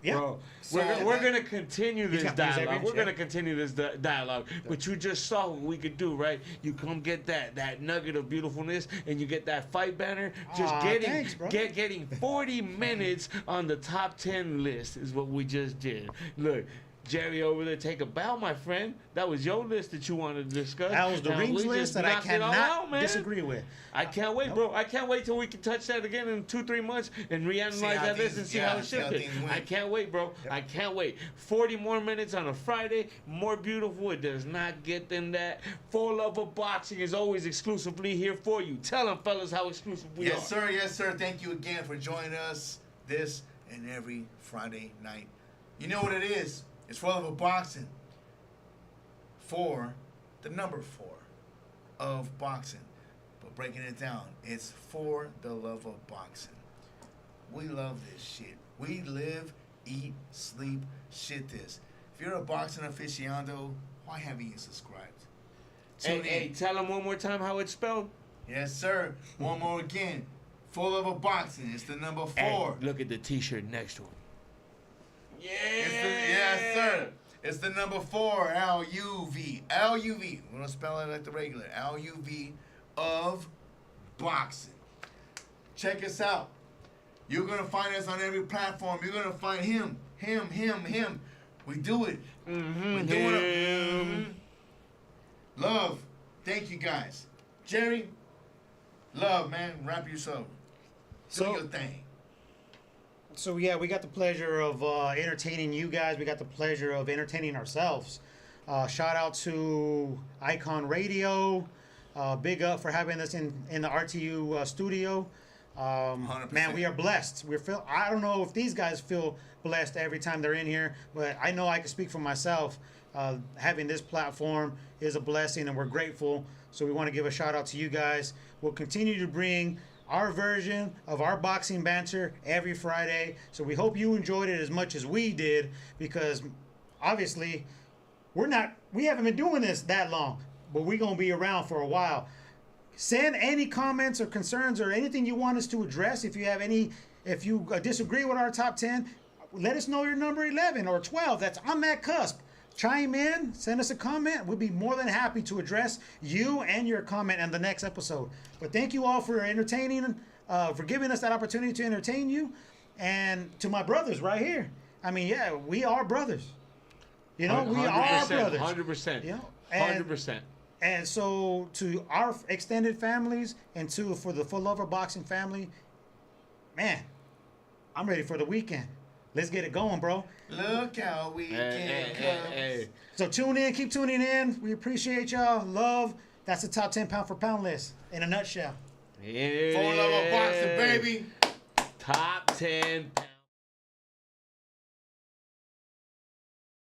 C: Yeah.
A: Bro,
B: So-
A: we're gonna continue this
C: got these
A: dialogue.
C: average,
A: We're
C: yeah.
A: gonna continue this dialogue. But you just saw what we could do, right? You come get that nugget of beautifulness, and you get that fight banner. Just
C: Aw,
A: getting
C: thanks, bro.
A: getting 40 minutes on the top 10 list is what we just did. Look. Jerry over there take a bow, my friend. That was your list that you wanted to discuss.
C: That was the
A: Now,
C: rings
A: we
C: list
A: just
C: that I
A: knocked it all
C: cannot
A: out, man.
C: disagree with.
A: I can't wait, bro. I can't wait till we can touch that again in 2-3 months and reanalyze
B: how
A: that list
B: things-
A: and see
B: yeah,
A: how it
B: see how
A: shifted.
B: things went.
A: I can't wait, bro. I can't wait. 40 more minutes on a Friday, more beautiful. It does not get than that. For Love of Boxing is always exclusively here for you. Tell them, fellas, how exclusive we are.
B: Yes, sir. Yes, sir. Thank you again for joining us this and every Friday night. You know what it is? It's For Love of Boxing. For the number 4 of boxing. But breaking it down, it's For the Love of Boxing. We love this shit. We live, eat, sleep, shit this. If you're a boxing aficionado, why haven't you subscribed? Tune
A: Hey,
B: in.
A: tell them one more time how it's spelled.
B: Yes, sir. One more again. For Love of Boxing. It's the number 4.
A: Hey, look at the T-shirt next to him. Yeah.
B: Yes, sir. It's the number 4, L-U-V. L-U-V. We're going to spell it like the regular. L-U-V of boxing. Check us out. You're going to find us on every platform. You're going to find him. We do it.
A: Mm-hmm.
B: We're doing it. Mhm. Love. Thank you, guys. Jerry, love, man. Wrap yourself. Do your thing.
C: So yeah, we got the pleasure of entertaining you guys. We got the pleasure of entertaining ourselves. Shout out to Icon Radio. Big up for having us in the RTU studio.
B: 100%.
C: Man, we are blessed. I don't know if these guys feel blessed every time they're in here, but I know I can speak for myself. Having this platform is a blessing, and we're grateful. So we want to give a shout out to you guys. We'll continue to bring our version of our boxing banter every Friday. So we hope you enjoyed it as much as we did, because obviously we haven't been doing this that long, but we're going to be around for a while. Send any comments or concerns or anything you want us to address. If you disagree with our top 10, let us know your number 11 or 12 that's on that cusp. Chime in, send us a comment. We'll be more than happy to address you and your comment in the next episode. But thank you all for entertaining, for giving us that opportunity to entertain you. And to my brothers right here. I mean, yeah, we are brothers. You know, we are brothers.
A: 100%.
C: You know,
A: 100%.
C: And so to our extended families and for the For Love of Boxing family, man, I'm ready for the weekend. Let's get it going, bro.
B: Look how we comes.
C: So tune in, keep tuning in. We appreciate y'all. Love. That's the top 10 pound for pound list in a nutshell.
A: Yeah.
B: For Love of Boxing, baby.
A: Top 10